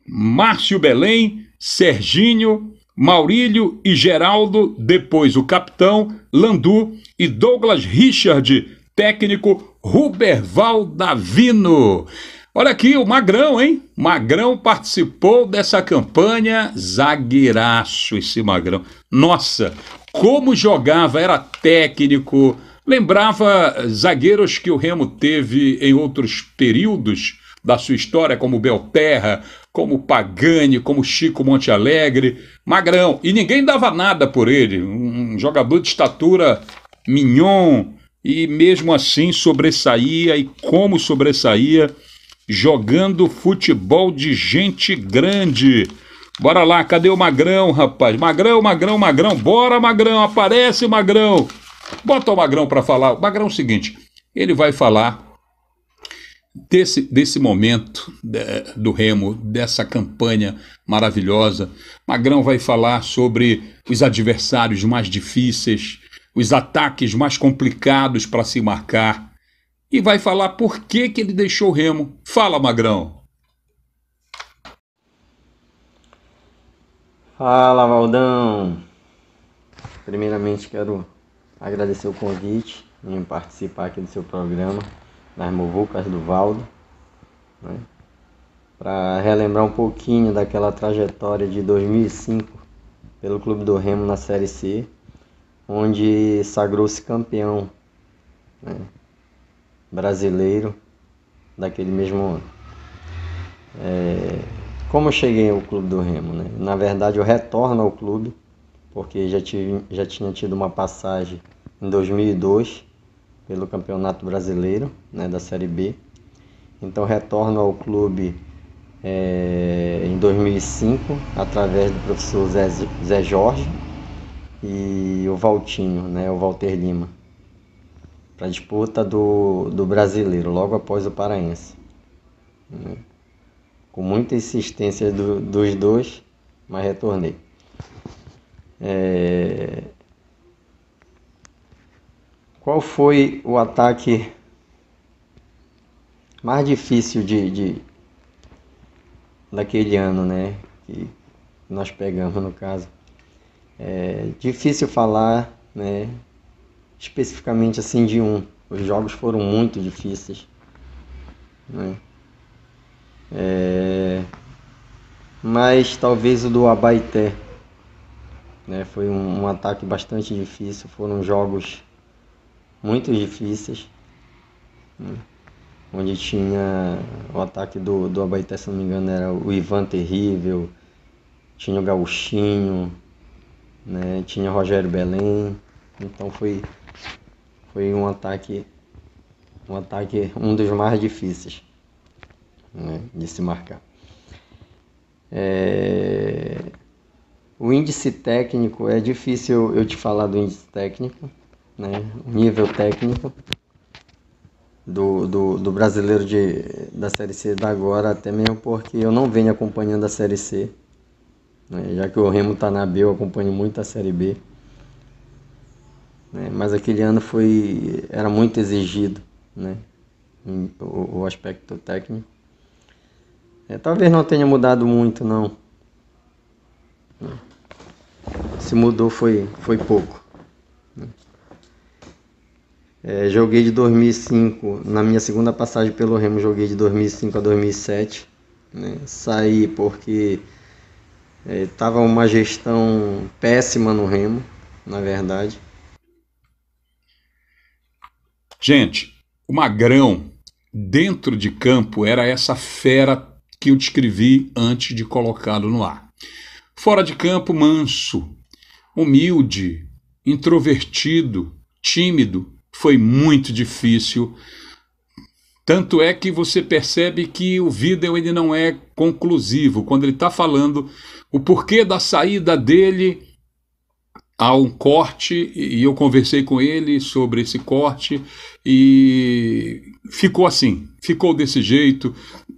Márcio Belém, Serginho, Maurílio e Geraldo, depois o capitão Landu e Douglas Richard, técnico Ruberval Davino. Olha aqui o Magrão, hein? Magrão participou dessa campanha, zagueiraço esse Magrão. Nossa, como jogava, era técnico, lembrava zagueiros que o Remo teve em outros períodos da sua história, como Belterra, como Pagani, como Chico Montealegre. Magrão, e ninguém dava nada por ele, um jogador de estatura Mignon, e mesmo assim sobressaía, e como sobressaía, jogando futebol de gente grande. Bora lá, cadê o Magrão, rapaz? Magrão, bora, Magrão, aparece, Magrão. Bota o Magrão para falar. O Magrão é o seguinte, ele vai falar desse momento do Remo, dessa campanha maravilhosa. Magrão vai falar sobre os adversários mais difíceis, os ataques mais complicados para se marcar, e vai falar por que ele deixou o Remo. Fala, Magrão. Fala, Valdão. Primeiramente quero agradecer o convite em participar aqui do seu programa, nas Muvucas do Valdo, né? Para relembrar um pouquinho daquela trajetória de 2005 pelo Clube do Remo na Série C, onde sagrou-se campeão, né, brasileiro daquele mesmo ano. Como eu cheguei ao Clube do Remo, né? Na verdade eu retorno ao clube, porque já tinha tido uma passagem em 2002 pelo Campeonato Brasileiro, né, da Série B. Então retorno ao clube em 2005, através do professor Zé Jorge e o Valtinho, né, o Walter Lima, para a disputa do Brasileiro, logo após o Paraense, né? Com muita insistência dos dois, mas retornei. Qual foi o ataque mais difícil daquele ano, né? Que nós pegamos, no caso. Difícil falar, né? Especificamente assim de um. Os jogos foram muito difíceis, né? Mas talvez o do Abaeté, né? Foi um ataque bastante difícil. Foram jogos muito difíceis, né? Onde tinha o ataque do Abaeté, se não me engano, era o Ivan Terrível, tinha o Gauchinho, né? Tinha o Rogério Belém. Então foi um ataque um dos mais difíceis, né, de se marcar. O índice técnico, é difícil eu te falar do índice técnico, né, o nível técnico do brasileiro da Série C da agora, até mesmo porque eu não venho acompanhando a Série C, né, já que o Remo está na B, eu acompanho muito a Série B, né, mas aquele ano era muito exigido, né, o aspecto técnico. Talvez não tenha mudado muito, não. Se mudou foi pouco. Joguei de 2005, na minha segunda passagem pelo Remo, joguei de 2005 a 2007. Né? Saí porque estava uma gestão péssima no Remo, na verdade. Gente, o Magrão, dentro de campo, era essa fera que eu descrevi antes de colocá-lo no ar. Fora de campo, manso, humilde, introvertido, tímido, foi muito difícil. Tanto é que você percebe que o vídeo ele não é conclusivo. Quando ele está falando o porquê da saída dele, há um corte, e eu conversei com ele sobre esse corte, e ficou assim, ficou desse jeito.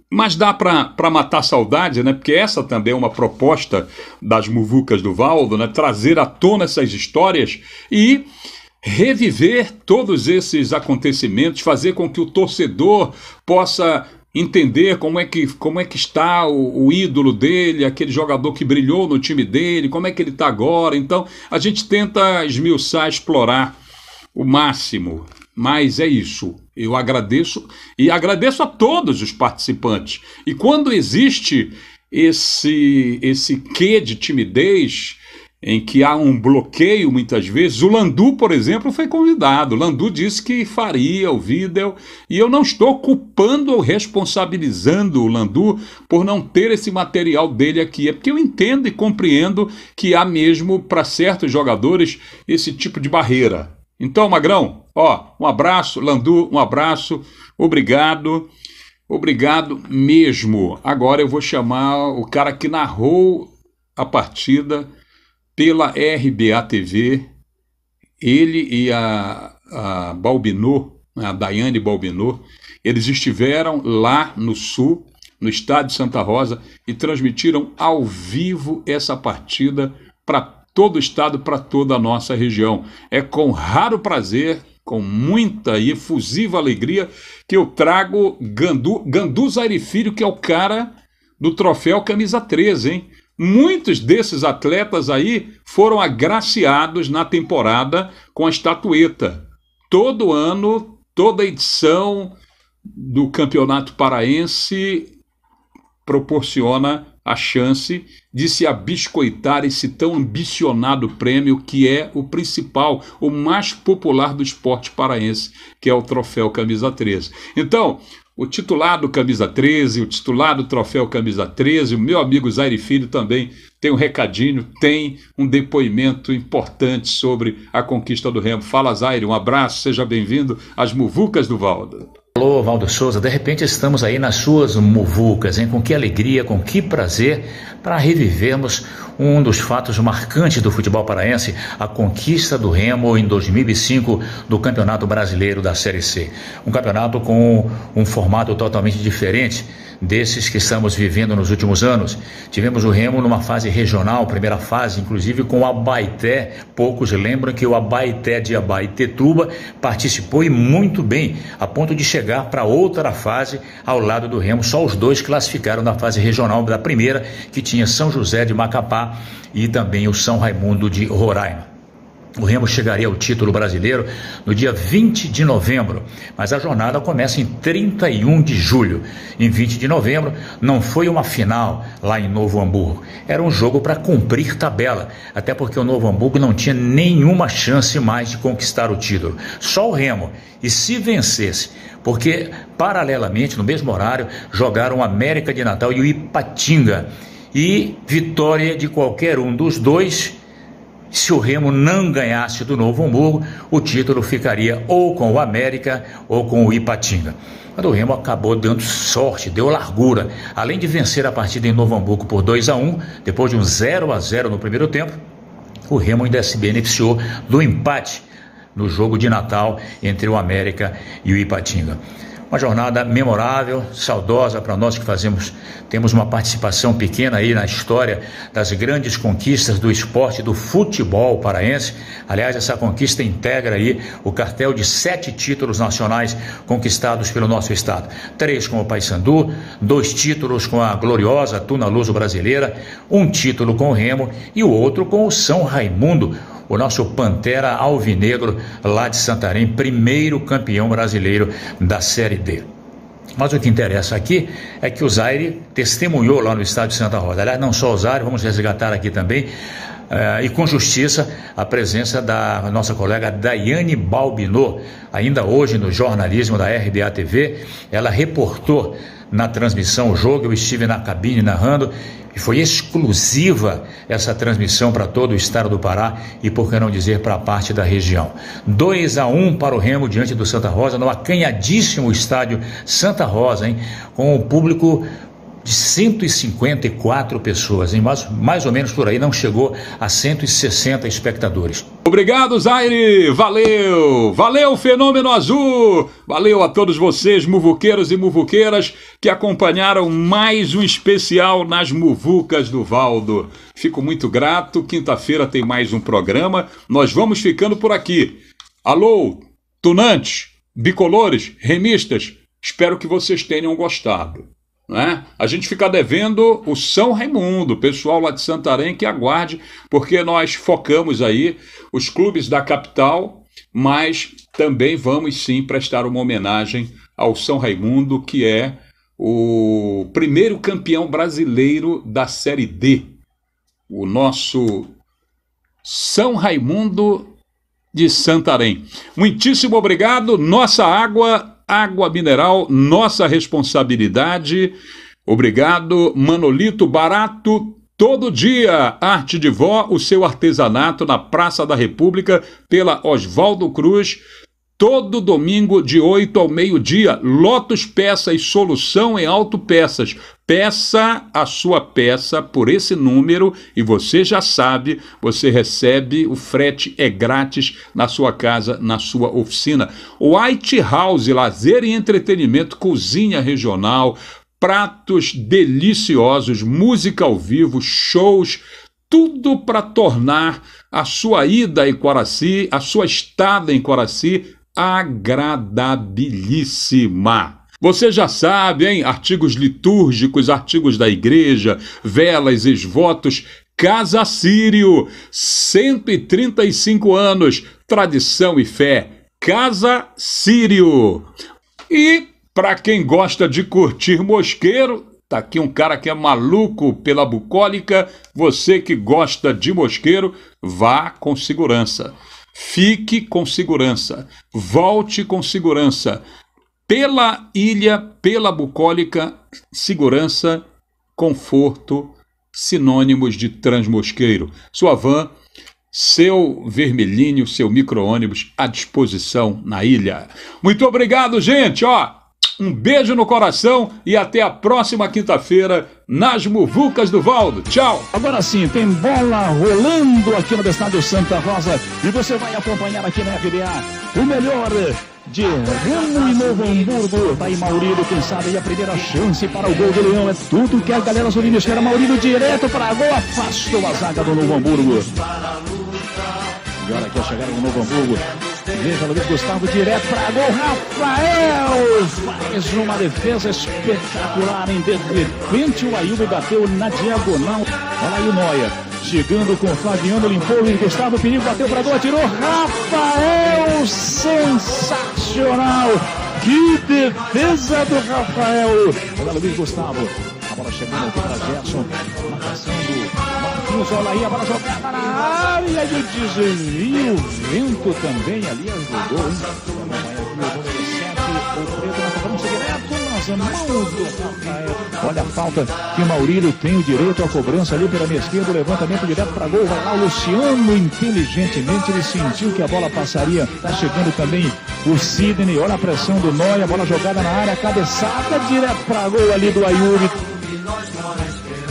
Mas dá para matar a saudade, né? Porque essa também é uma proposta das Muvucas do Valdo, né? Trazer à tona essas histórias e reviver todos esses acontecimentos, fazer com que o torcedor possa entender como é que está o ídolo dele, aquele jogador que brilhou no time dele, como é que ele está agora. Então a gente tenta esmiuçar, explorar o máximo. Mas é isso, eu agradeço e agradeço a todos os participantes. E quando existe esse quê de timidez, em que há um bloqueio muitas vezes, o Landu, por exemplo, foi convidado. O Landu disse que faria o vídeo, e eu não estou culpando ou responsabilizando o Landu por não ter esse material dele aqui. É porque eu entendo e compreendo que há mesmo, para certos jogadores, esse tipo de barreira. Então, Magrão, ó, um abraço, Landu, um abraço, obrigado mesmo. Agora eu vou chamar o cara que narrou a partida pela RBA TV, ele e a Balbinot, a Daiane Balbinot, eles estiveram lá no Sul, no estádio de Santa Rosa, e transmitiram ao vivo essa partida para todo o estado, para toda a nossa região. É com raro prazer, com muita e efusiva alegria, que eu trago Gandu Zaire Filho, que é o cara do troféu camisa 13, hein? Muitos desses atletas aí foram agraciados na temporada com a estatueta. Todo ano, toda edição do Campeonato Paraense proporciona a chance de se abiscoitar esse tão ambicionado prêmio que é o principal, o mais popular do esporte paraense, que é o troféu camisa 13. Então, o titular do camisa 13, o titular do troféu camisa 13, o meu amigo Zaire Filho também tem um recadinho, tem um depoimento importante sobre a conquista do Remo. Fala, Zaire, um abraço, seja bem-vindo às Muvucas do Valdo. Alô, Valdo Souza, de repente estamos aí nas suas muvucas, hein? Com que alegria, com que prazer para revivermos um dos fatos marcantes do futebol paraense, a conquista do Remo em 2005 do Campeonato Brasileiro da Série C. Um campeonato com um formato totalmente diferente desses que estamos vivendo nos últimos anos. Tivemos o Remo numa fase regional, primeira fase, inclusive com o Abaeté. Poucos lembram que o Abaeté de Abaetetuba participou e muito bem, a ponto de chegar para outra fase ao lado do Remo. Só os dois classificaram na fase regional da primeira, que tinha São José de Macapá e também o São Raimundo de Roraima. O Remo chegaria ao título brasileiro no dia 20 de novembro, mas a jornada começa em 31 de julho. Em 20 de novembro não foi uma final lá em Novo Hamburgo, era um jogo para cumprir tabela, até porque o Novo Hamburgo não tinha nenhuma chance mais de conquistar o título. Só o Remo, e se vencesse, porque paralelamente, no mesmo horário, jogaram o América de Natal e o Ipatinga, e vitória de qualquer um dos dois. Se o Remo não ganhasse do Novo Hamburgo, o título ficaria ou com o América ou com o Ipatinga. Mas o Remo acabou dando sorte, deu largura. Além de vencer a partida em Novo Hamburgo por 2-1, depois de um 0-0 no primeiro tempo, o Remo ainda se beneficiou do empate no jogo de Natal entre o América e o Ipatinga. Uma jornada memorável, saudosa para nós que temos uma participação pequena aí na história das grandes conquistas do esporte, do futebol paraense. Aliás, essa conquista integra aí o cartel de 7 títulos nacionais conquistados pelo nosso estado. 3 com o Paysandu, 2 títulos com a gloriosa Tuna Luso Brasileira, 1 título com o Remo e o outro com o São Raimundo, o nosso Pantera Alvinegro lá de Santarém, primeiro campeão brasileiro da Série D. Mas o que interessa aqui é que o Zaire testemunhou lá no estádio de Santa Rosa. Aliás, não só o Zaire, vamos resgatar aqui também, e com justiça, a presença da nossa colega Daiane Balbinot. Ainda hoje no jornalismo da RBA TV, ela reportou na transmissão o jogo, eu estive na cabine narrando, e foi exclusiva essa transmissão para todo o estado do Pará e, por que não dizer, para a parte da região. 2-1 para o Remo diante do Santa Rosa, no acanhadíssimo estádio Santa Rosa, hein? Com o público de 154 pessoas, hein? Mais ou menos por aí, não chegou a 160 espectadores. Obrigado, Zaire, valeu Fenômeno Azul, valeu a todos vocês, muvuqueiros e muvuqueiras, que acompanharam mais um especial nas Muvucas do Valdo. Fico muito grato, quinta-feira tem mais um programa, nós vamos ficando por aqui. Alô, tunantes, bicolores, remistas, espero que vocês tenham gostado. Né? A gente fica devendo o São Raimundo, o pessoal lá de Santarém que aguarde, porque nós focamos aí os clubes da capital, mas também vamos sim prestar uma homenagem ao São Raimundo, que é o primeiro campeão brasileiro da Série D, o nosso São Raimundo de Santarém. Muitíssimo obrigado, nossa água mineral, nossa responsabilidade. Obrigado, Manolito Barato, Todo dia, Arte de Vó, o seu artesanato na Praça da República, pela Oswaldo Cruz. Todo domingo, de 8 ao meio-dia, Lotus Peça e Solução em Autopeças. Peça a sua peça por esse número e você já sabe, você recebe, o frete é grátis na sua casa, na sua oficina. White House, lazer e entretenimento, cozinha regional, pratos deliciosos, música ao vivo, shows, tudo para tornar a sua ida em Coraci, a sua estada em Coraci, agradabilíssima. Você já sabe, hein? Artigos litúrgicos, artigos da igreja, velas, esvotos. Casa Sírio, 135 anos, tradição e fé. Casa Sírio. E para quem gosta de curtir mosqueiro, tá aqui um cara que é maluco pela bucólica. Você que gosta de mosqueiro, vá com segurança. Fique com segurança, volte com segurança. Pela ilha, pela bucólica, segurança, conforto, sinônimos de Transmosqueiro. Sua van, seu vermelhinho, seu micro-ônibus à disposição na ilha. Muito obrigado, gente, um beijo no coração e até a próxima quinta-feira nas Muvucas do Valdo. Tchau! Agora sim, tem bola rolando aqui no estádio Santa Rosa e você vai acompanhar aqui na RBA o melhor de Remo e Novo Hamburgo. Tá aí Maurílio, quem sabe aí a primeira chance para o gol do Leão. É tudo que a galera Zolina espera. Maurílio direto para gol, afastou a zaga do Novo Hamburgo. E olha aqui a chegada do Novo Hamburgo. Veja Luiz Gustavo direto para gol. Rafael faz uma defesa espetacular. De repente o Ailton bateu na diagonal. Olha aí o Noia chegando com o Flaviano, limpou o Luiz Gustavo, perigo, bateu para gol, atirou. Rafael, sensacional. Que defesa do Rafael. Olha Luiz Gustavo. A bola chegando aqui para Gerson. Marcação do Marquinhos. Olha aí a bola jogada na área. E o desvio. O vento também ali ajudou, hein? O número 7, o Preto na cobrança direto nas mãos do Rafael. Olha a falta que o Maurílio tem o direito à cobrança ali pela minha esquerda. O levantamento direto para gol. Vai lá o Luciano. Inteligentemente ele sentiu que a bola passaria. Tá chegando também o Sidney. Olha a pressão do Noia. A bola jogada na área. Cabeçada direto para gol ali do Ayuri.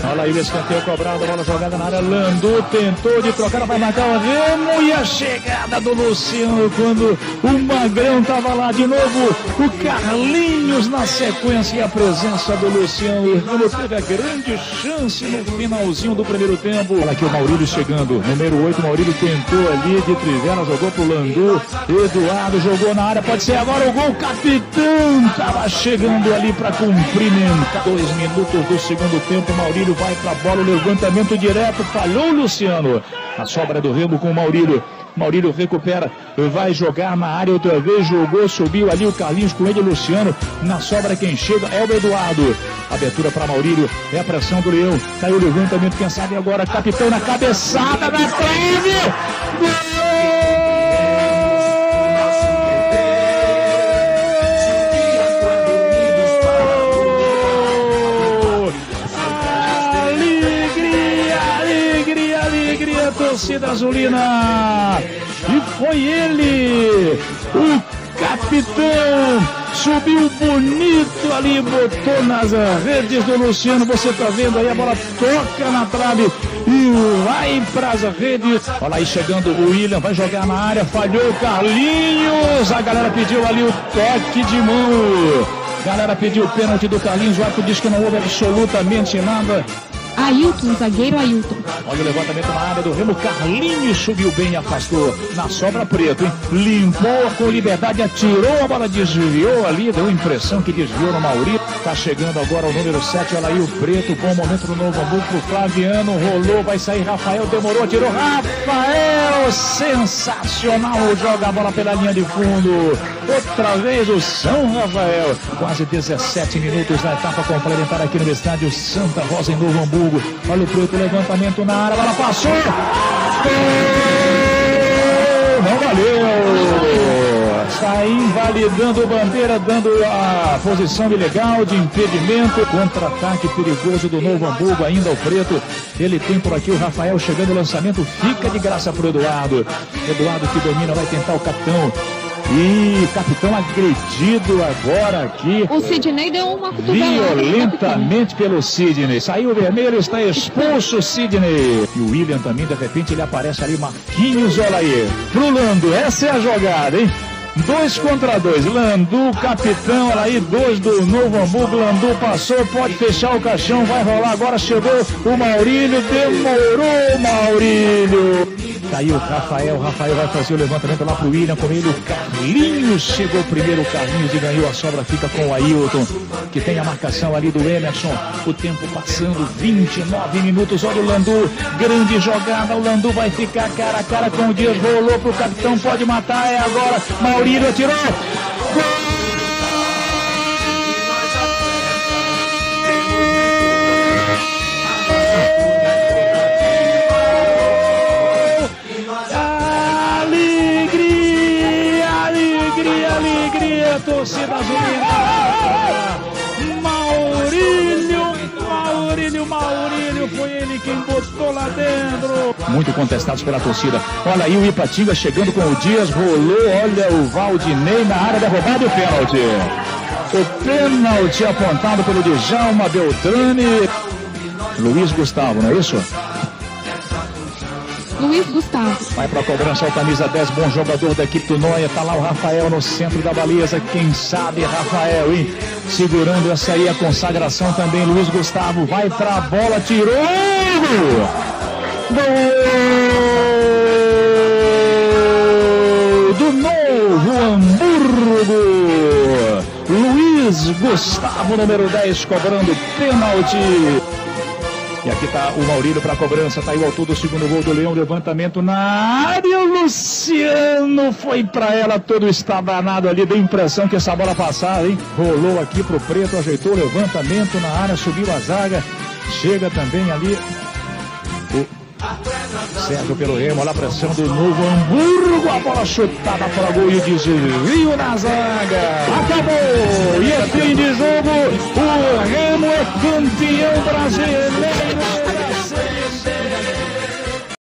Olha aí o escanteio cobrado, a bola jogada na área. Landu tentou de trocar, vai marcar o Remo e a chegada do Luciano quando o Magrão estava lá de novo. O Carlinhos na sequência e a presença do Luciano. O Remo teve a grande chance no finalzinho do primeiro tempo. Olha aqui o Maurílio chegando, número 8. Maurílio tentou ali de trivela, jogou pro Landu. Eduardo jogou na área, pode ser agora o gol. O capitão estava chegando ali para cumprimentar. 2 minutos do segundo tempo, Maurílio vai pra bola, o levantamento direto, falhou o Luciano. A sobra do Remo com o Maurílio. Maurílio recupera, vai jogar na área outra vez, jogou, subiu ali o Carlinhos com ele, o Luciano. Na sobra quem chega é o Eduardo. Abertura para Maurílio, é a pressão do Leão. Caiu o levantamento, quem sabe agora, capitão na cabeçada, na trave. Gol! Torcida azulina, e foi ele, o capitão, subiu bonito ali, botou nas redes do Luciano. Você tá vendo aí, a bola toca na trave e vai pras redes. Olha aí chegando o William, vai jogar na área, falhou o Carlinhos. A galera pediu ali o toque de mão, a galera pediu o pênalti do Carlinhos. O árbitro diz que não houve absolutamente nada. Ailton, zagueiro Ailton. Olha o levantamento na área do Remo. Carlinhos subiu bem e afastou. Na sobra Preto, hein? Limpou com liberdade, atirou, a bola desviou ali. Deu impressão que desviou no Maurício. Tá chegando agora o número 7. Olha aí o Preto. Bom momento no Novo Hamburgo pro Flaviano. Rolou, vai sair Rafael. Demorou, atirou. Rafael, sensacional. Joga a bola pela linha de fundo. Outra vez o São Rafael. Quase 17 minutos na etapa complementar aqui no estádio Santa Rosa em Novo Hamburgo. Olha o Preto, levantamento na área, a bola passou. Não valeu. Está invalidando bandeira, dando a posição ilegal de impedimento. Contra-ataque perigoso do Novo Hamburgo, ainda o Preto. Ele tem por aqui o Rafael chegando, o lançamento fica de graça para o Eduardo. Eduardo que domina, vai tentar o capitão. E capitão agredido agora aqui. O Sidney deu uma cotovelada. Violentamente pelo Sidney. Saiu o vermelho, está expulso o Sidney. E o William também, de repente, ele aparece ali. Marquinhos, olha aí. Pro Landu, essa é a jogada, hein? 2 contra 2. Landu, capitão, olha aí. 2 do Novo Hamburgo. Landu passou, pode fechar o caixão. Vai rolar agora. Chegou o Maurílio. Demorou, Maurílio. Tá aí o Rafael vai fazer o levantamento lá pro William, com ele o Carlinhos, chegou primeiro o Carlinhos e ganhou, a sobra fica com o Ailton, que tem a marcação ali do Emerson, o tempo passando, 29 minutos, olha o Landu, grande jogada, o Landu vai ficar cara a cara com o Dias, rolou pro capitão, pode matar, é agora, Maurílio atirou, gol! Torcida azulina. Maurílio, foi ele quem botou lá dentro. Muito contestados pela torcida. Olha aí o Ipatinga chegando com o Dias, rolou, olha o Valdinei na área da roubada e o pênalti. O pênalti apontado pelo Djalma Beltrame. Luiz Gustavo, não é isso? Luiz Gustavo. Vai para a cobrança, o camisa 10, bom jogador da equipe do Noia. Tá lá o Rafael no centro da baliza. Quem sabe Rafael, hein? Segurando essa aí, a consagração também. Luiz Gustavo vai para a bola, tirou! Gol do Novo Hamburgo! Luiz Gustavo, número 10, cobrando pênalti. E aqui tá o Maurílio para a cobrança, tá aí o autor do segundo gol do Leão, levantamento na área, o Luciano foi para ela, todo estabanado ali, deu impressão que essa bola passava, hein? Rolou aqui pro Preto, ajeitou o levantamento na área, subiu a zaga, chega também ali o Sérgio pelo Remo, olha a pressão do Novo Hamburgo, a bola chutada para gol e desvio na zaga, acabou, e é fim de jogo, o Remo é campeão brasileiro.